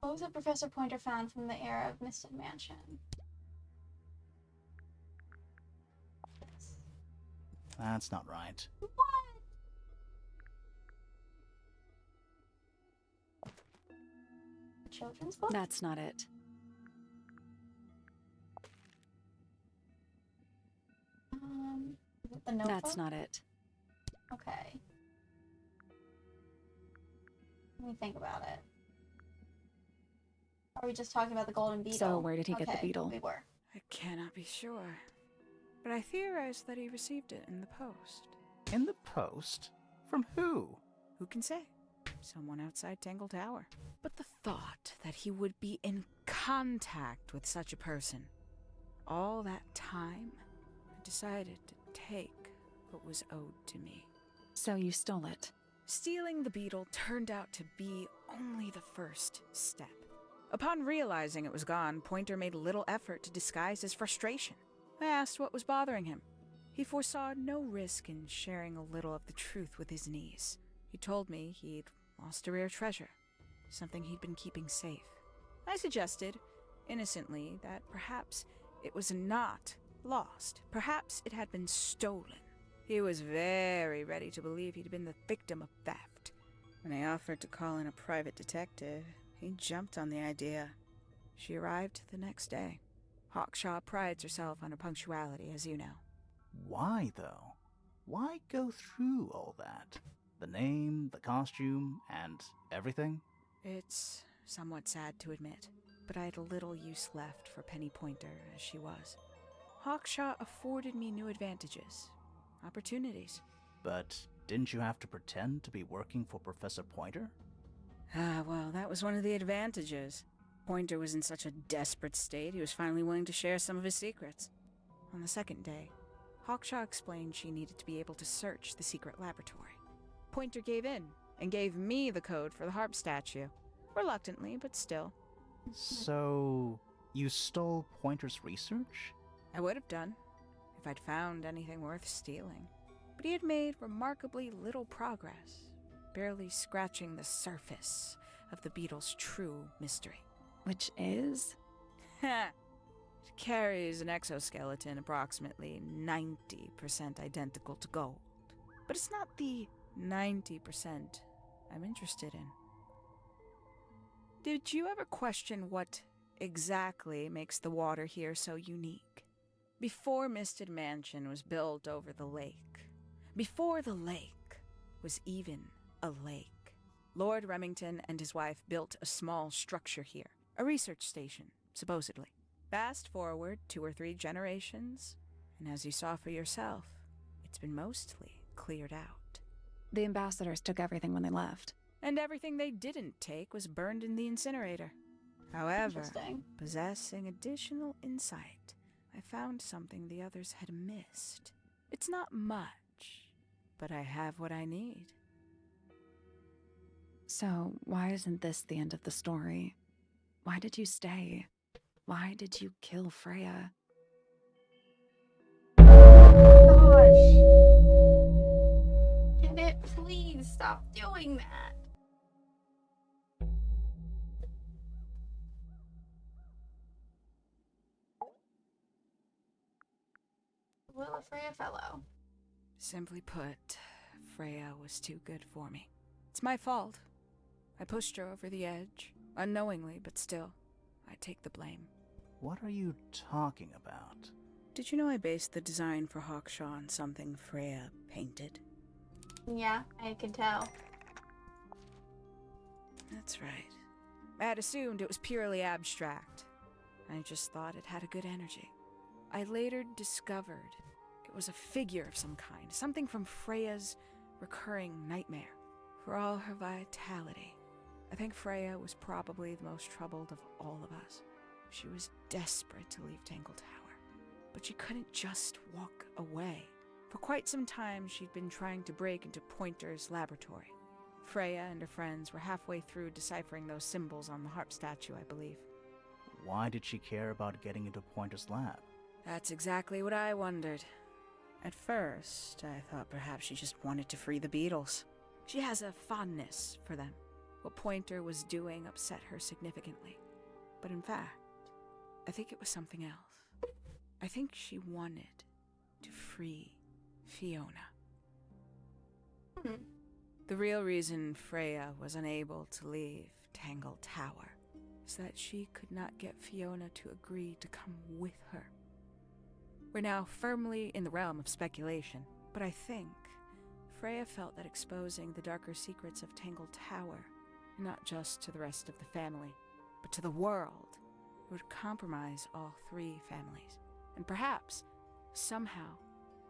What was it Professor Pointer found from the era of Misted Mansion? That's not right. What? A children's book? That's not it. The notebook? That's not it. Okay. Let me think about it. Are we just talking about the golden beetle? So where did he get the Okay, beetle? we were. I cannot be sure, but I theorize that he received it in the post. In the post? From who? Who can say? Someone outside Tangle Tower. But the thought that he would be in contact with such a person, all that time, I decided to take what was owed to me. So you stole it. Stealing the beetle turned out to be only the first step. Upon realizing it was gone, Pointer made little effort to disguise his frustration. I asked what was bothering him. He foresaw no risk in sharing a little of the truth with his niece. He told me he'd lost a rare treasure, something he'd been keeping safe. I suggested, innocently, that perhaps it was not lost. Perhaps it had been stolen. He was very ready to believe he'd been the victim of theft. When I offered to call in a private detective, he jumped on the idea. She arrived the next day. Hawkshaw prides herself on her punctuality, as you know. Why, though? Why go through all that? The name, the costume, and everything? It's somewhat sad to admit, but I had little use left for Penny Pointer as she was. Hawkshaw afforded me new advantages, opportunities. But didn't you have to pretend to be working for Professor Pointer? Well, that was one of the advantages. Pointer was in such a desperate state, he was finally willing to share some of his secrets. On the second day, Hawkshaw explained she needed to be able to search the secret laboratory. Pointer gave in and gave me the code for the harp statue. Reluctantly, but still. So, you stole Pointer's research? I would have done, if I'd found anything worth stealing. But he had made remarkably little progress, barely scratching the surface of the beetle's true mystery. Which is? Ha! It carries an exoskeleton approximately 90% identical to gold. But it's not the 90% I'm interested in. Did you ever question what exactly makes the water here so unique? Before Misted Mansion was built over the lake, before the lake was even a lake, Lord Remington and his wife built a small structure here, a research station, supposedly. Fast forward 2 or 3 generations, and as you saw for yourself, it's been mostly cleared out. The ambassadors took everything when they left. And everything they didn't take was burned in the incinerator. However, Interesting. possessing additional insight, I found something the others had missed. It's not much, but I have what I need. So why isn't this the end of the story? Why did you stay? Why did you kill Freya? Gosh. Can it please stop doing that? Will a Freya fellow? Simply put, Freya was too good for me. It's my fault. I pushed her over the edge, unknowingly, but still, I take the blame. What are you talking about? Did you know I based the design for Hawkshaw on something Freya painted? Yeah, I can tell. That's right. I had assumed it was purely abstract. I just thought it had a good energy. I later discovered it was a figure of some kind, something from Freya's recurring nightmare. For all her vitality, I think Freya was probably the most troubled of all of us. She was desperate to leave Tangle Tower, but she couldn't just walk away. For quite some time, she'd been trying to break into Pointer's laboratory. Freya and her friends were halfway through deciphering those symbols on the harp statue, I believe. Why did she care about getting into Pointer's lab? That's exactly what I wondered. At first, I thought perhaps she just wanted to free the beetles. She has a fondness for them. What Pointer was doing upset her significantly. But in fact, I think it was something else. I think she wanted to free Fiona. The real reason Freya was unable to leave Tangle Tower is that she could not get Fiona to agree to come with her. We're now firmly in the realm of speculation, But I think Freya felt that exposing the darker secrets of Tangle Tower, not just to the rest of the family, but to the world, would compromise all three families, and perhaps, somehow,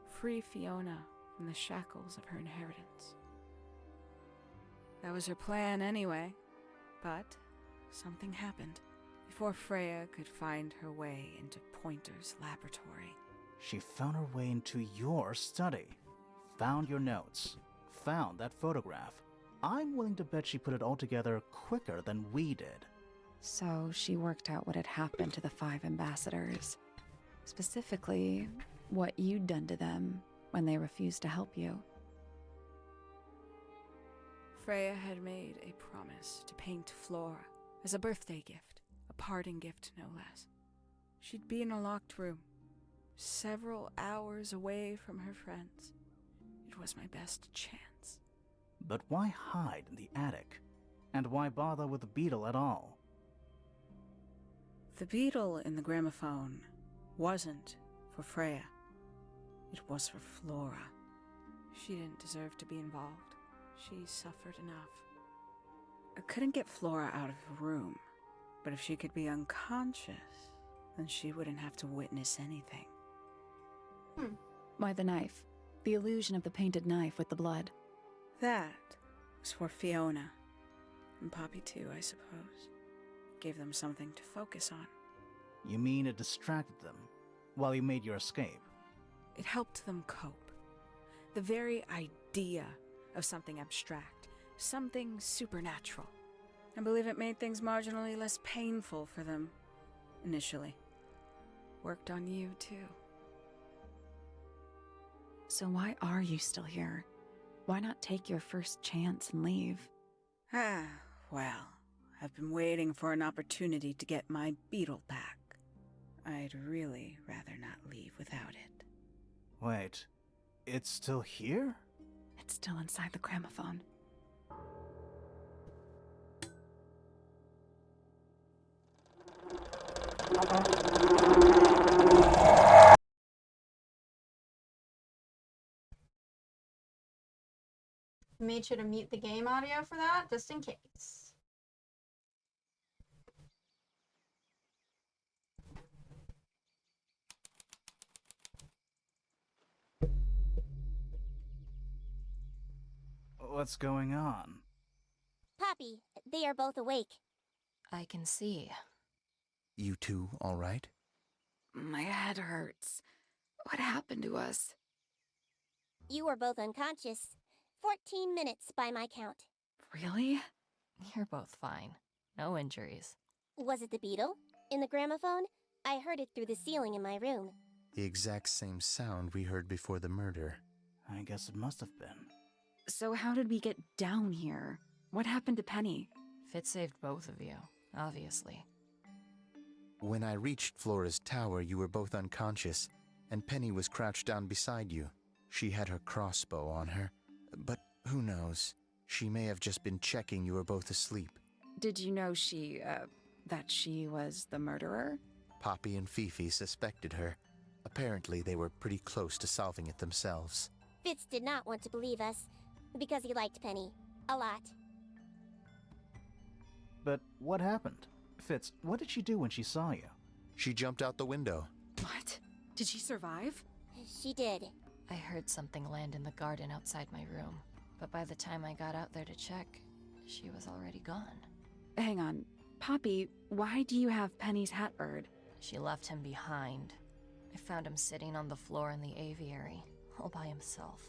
free Fiona from the shackles of her inheritance. That was her plan anyway, but something happened before Freya could find her way into Pointer's laboratory. She found her way into your study, found your notes, found that photograph. I'm willing to bet she put it all together quicker than we did. So she worked out what had happened to the 5 ambassadors. Specifically, what you'd done to them when they refused to help you. Freya had made a promise to paint Flora as a birthday gift, a parting gift no less. She'd be in a locked room, several hours away from her friends. It was my best chance. But why hide in the attic? And why bother with the beetle at all? The beetle in the gramophone wasn't for Freya. It was for Flora. She didn't deserve to be involved. She suffered enough. I couldn't get Flora out of the room, but if she could be unconscious, then she wouldn't have to witness anything. Why the knife? The illusion of the painted knife with the blood. That was for Fiona. And Poppy too, I suppose. Gave them something to focus on. You mean it distracted them while you made your escape? It helped them cope. The very idea of something abstract, something supernatural. I believe it made things marginally less painful for them, initially. Worked on you, too. So why are you still here? Why not take your first chance and leave? Well, I've been waiting for an opportunity to get my beetle back. I'd really rather not leave without it. Wait, it's still here? It's still inside the gramophone. Made sure to mute the game audio for that, just in case. What's going on? Poppy, they are both awake. I can see. You two all right? My head hurts. What happened to us? You were both unconscious. 14 minutes by my count. Really? You're both fine. No injuries. Was it the beetle? In the gramophone? I heard it through the ceiling in my room. The exact same sound we heard before the murder. I guess it must have been. So how did we get down here? What happened to Penny? Fitz saved both of you, obviously. When I reached Flora's tower, you were both unconscious, and Penny was crouched down beside you. She had her crossbow on her, but who knows? She may have just been checking you were both asleep. Did you know that she was the murderer? Poppy and Fifi suspected her. Apparently, they were pretty close to solving it themselves. Fitz did not want to believe us, because he liked Penny. A lot. But what happened? Fitz, what did she do when she saw you? She jumped out the window. What? Did she survive? She did. I heard something land in the garden outside my room, but by the time I got out there to check, she was already gone. Hang on. Poppy, why do you have Penny's hat bird? She left him behind. I found him sitting on the floor in the aviary, all by himself.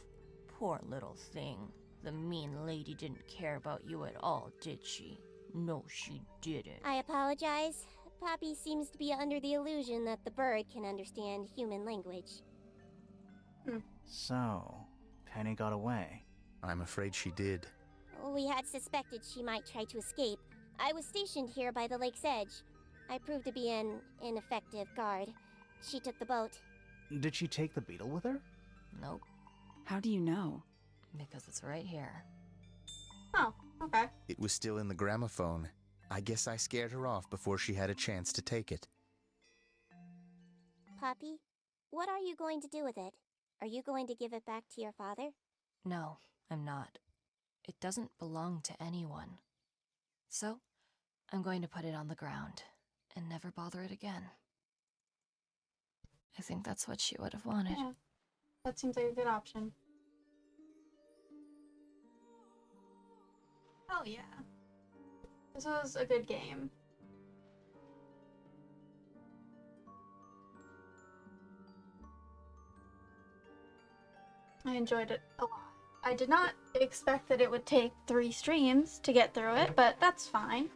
Poor little thing. The mean lady didn't care about you at all, did she? No, she didn't. I apologize. Poppy seems to be under the illusion that the bird can understand human language. So, Penny got away. I'm afraid she did. We had suspected she might try to escape. I was stationed here by the lake's edge. I proved to be an ineffective guard. She took the boat. Did she take the beetle with her? Nope, How do you know? because it's right here. Oh, okay. It was still in the gramophone. I guess I scared her off before she had a chance to take it. Poppy, what are you going to do with it? Are you going to give it back to your father? No, I'm not. It doesn't belong to anyone. So, I'm going to put it on the ground and never bother it again. I think that's what she would have wanted. Yeah, that seems like a good option. Hell yeah. This was a good game. I enjoyed it a lot. I did not expect that it would take 3 streams to get through it, but that's fine.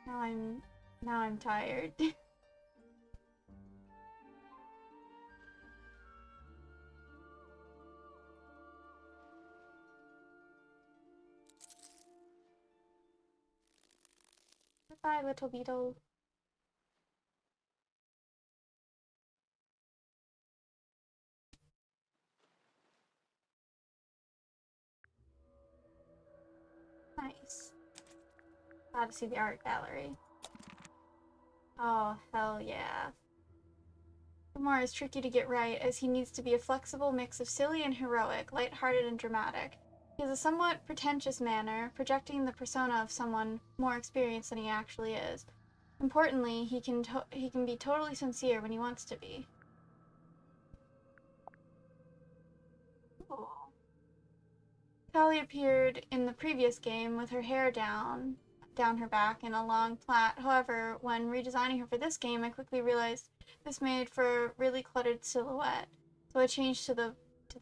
Oh, now I'm tired. Goodbye, little beetle. Nice. Glad to see the art gallery. Oh, hell yeah. Grimoire is tricky to get right, as he needs to be a flexible mix of silly and heroic, light-hearted and dramatic. He has a somewhat pretentious manner, projecting the persona of someone more experienced than he actually is. Importantly, he can be totally sincere when he wants to be. Cool. Callie appeared in the previous game with her hair down her back in a long plait. However, when redesigning her for this game, I quickly realized this made for a really cluttered silhouette, so I changed to the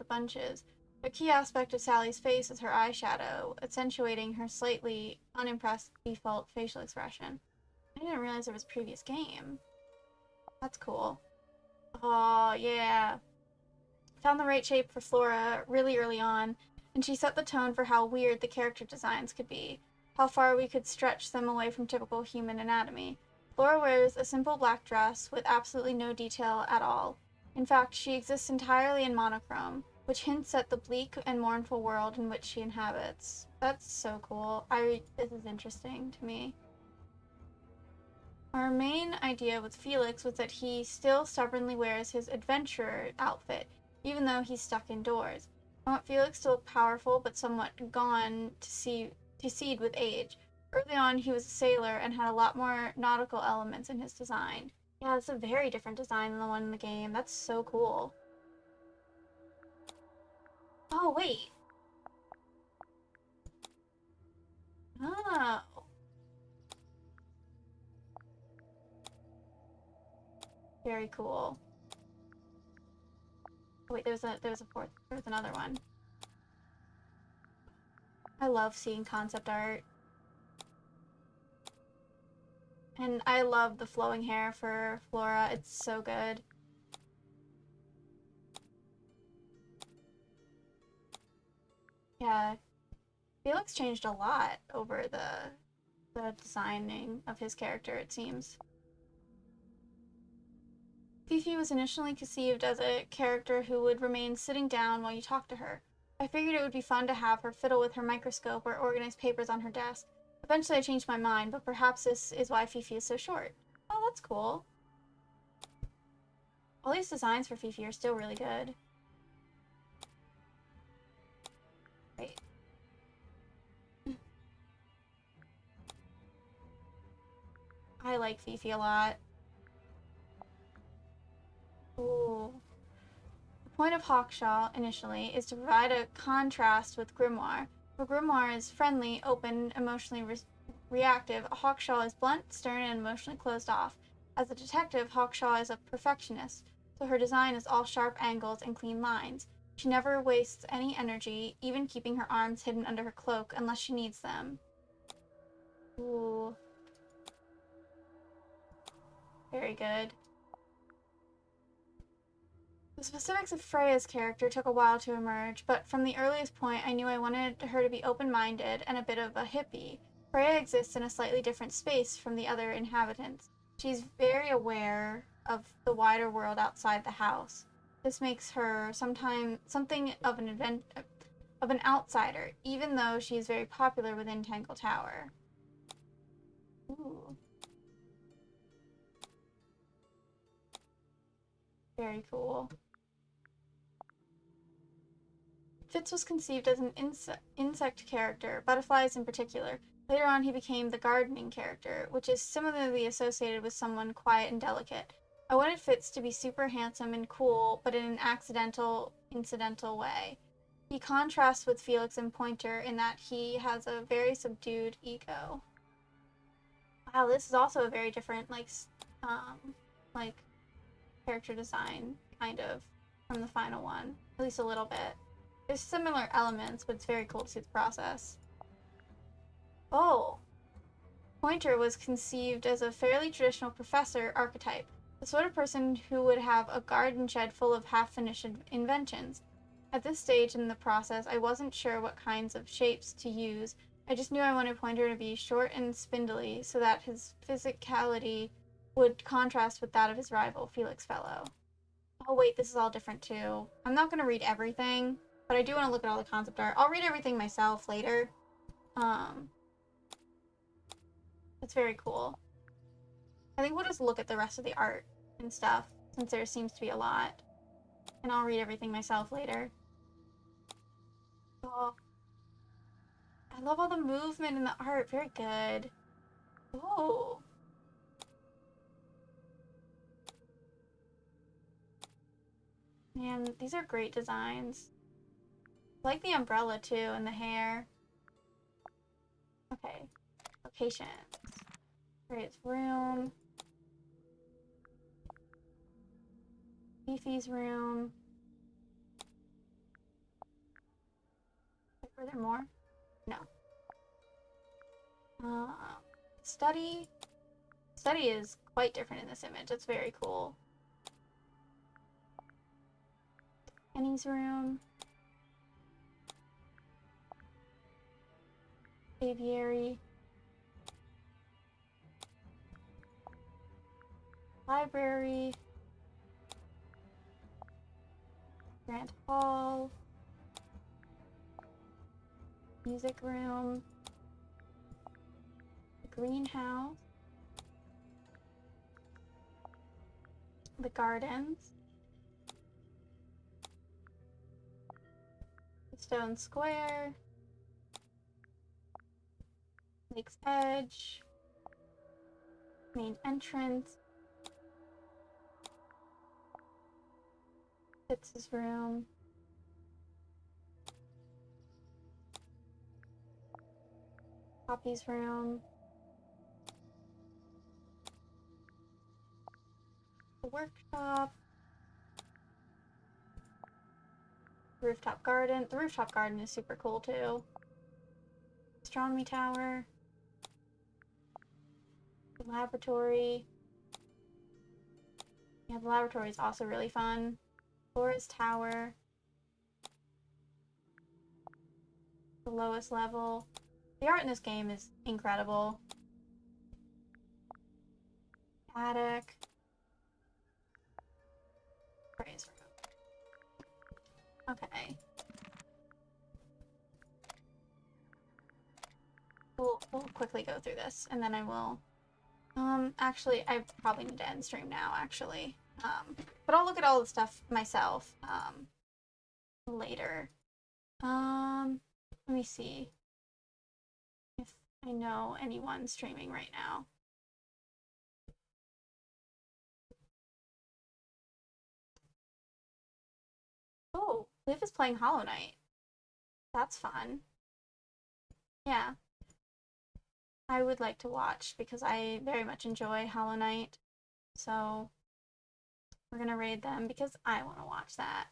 bunches. A key aspect of Sally's face is her eyeshadow, accentuating her slightly unimpressed default facial expression. I didn't realize there was a previous game. That's cool. Oh, yeah. Found the right shape for Flora really early on, and she set the tone for how weird the character designs could be, how far we could stretch them away from typical human anatomy. Flora wears a simple black dress with absolutely no detail at all. In fact, she exists entirely in monochrome, which hints at the bleak and mournful world in which she inhabits. That's so cool. This is interesting to me. Our main idea with Felix was that he still stubbornly wears his adventurer outfit, even though he's stuck indoors. I want Felix to look powerful but somewhat gone to seed with age. Early on, he was a sailor and had a lot more nautical elements in his design. Yeah, it's a very different design than the one in the game. That's so cool. Oh, wait. Oh. Very cool. Oh, wait, there was another one. I love seeing concept art. And I love the flowing hair for Flora. It's so good. Yeah. Felix changed a lot over the designing of his character, it seems. Fifi was initially conceived as a character who would remain sitting down while you talk to her. I figured it would be fun to have her fiddle with her microscope or organize papers on her desk. Eventually I changed my mind, but perhaps this is why Fifi is so short. Oh, that's cool. All these designs for Fifi are still really good. Wait. I like Fifi a lot. Ooh. The point of Hawkshaw, initially, is to provide a contrast with Grimoire. Where Grimoire is friendly, open, emotionally reactive, Hawkshaw is blunt, stern, and emotionally closed off. As a detective, Hawkshaw is a perfectionist, so her design is all sharp angles and clean lines. She never wastes any energy, even keeping her arms hidden under her cloak unless she needs them. Ooh. Very good. The The specifics of Freya's character took a while to emerge, but from the earliest point I knew I wanted her to be open-minded and a bit of a hippie. Freya exists in a slightly different space from the other inhabitants. She's very aware of the wider world outside the house. This makes her something of an outsider, even though she is very popular within Tangle Tower. Ooh. Very cool. Fitz was conceived as an insect character, butterflies in particular. Later on, he became the gardening character, which is similarly associated with someone quiet and delicate. I wanted Fitz to be super handsome and cool, but in an incidental way. He contrasts with Felix and Pointer in that he has a very subdued ego. Wow, this is also a very different, like character design, kind of, from the final one. At least a little bit. There's similar elements, but it's very cool to see the process. Oh! Pointer was conceived as a fairly traditional professor archetype, the sort of person who would have a garden shed full of half-finished inventions. At this stage in the process, I wasn't sure what kinds of shapes to use. I just knew I wanted Pointer to be short and spindly so that his physicality would contrast with that of his rival, Felix Fellow. Oh wait, this is all different too. I'm not going to read everything, but I do want to look at all the concept art. I'll read everything myself later. It's very cool. I think we'll just look at the rest of the art and stuff, since there seems to be a lot. And I'll read everything myself later. Oh. I love all the movement in the art. Very good. Oh. Man, these are great designs. I like the umbrella too and the hair. Okay. Locations. Great room. Beefy's room. Wait, were there more? No. Study. Study is quite different in this image. It's very cool. Penny's room. Aviary. Library. Grand Hall. Music room. The greenhouse. The gardens. The stone square. Lake's Edge. Main entrance. Fitz's room. Poppy's room. The workshop. Rooftop garden. The rooftop garden is super cool too. Astronomy tower. The laboratory. Yeah, the laboratory is also really fun. Flora's tower. The lowest level. The art in this game is incredible. Attic. Praise room. Okay. We'll quickly go through this, and then I will... actually, I probably need to end stream now, actually. But I'll look at all the stuff myself, later. Let me see if I know anyone streaming right now. Oh, Liv is playing Hollow Knight. That's fun. Yeah. I would like to watch because I very much enjoy Hollow Knight. So we're gonna raid them because I want to watch that.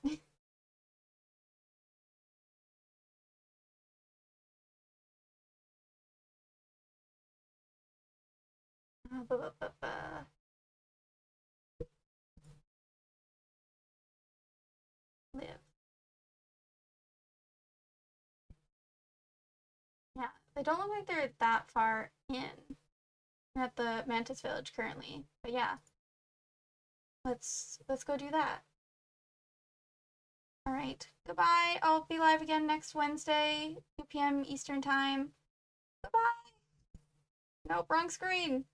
They don't look like they're that far in at the Mantis Village currently. But yeah. Let's go do that. Alright. Goodbye. I'll be live again next Wednesday, 2 p.m. Eastern Time. Goodbye. Nope, wrong screen.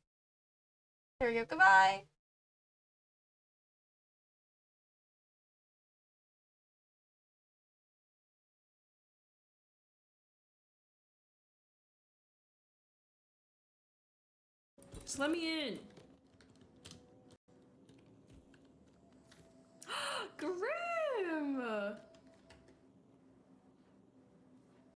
There we go. Goodbye. Just let me in. Grim!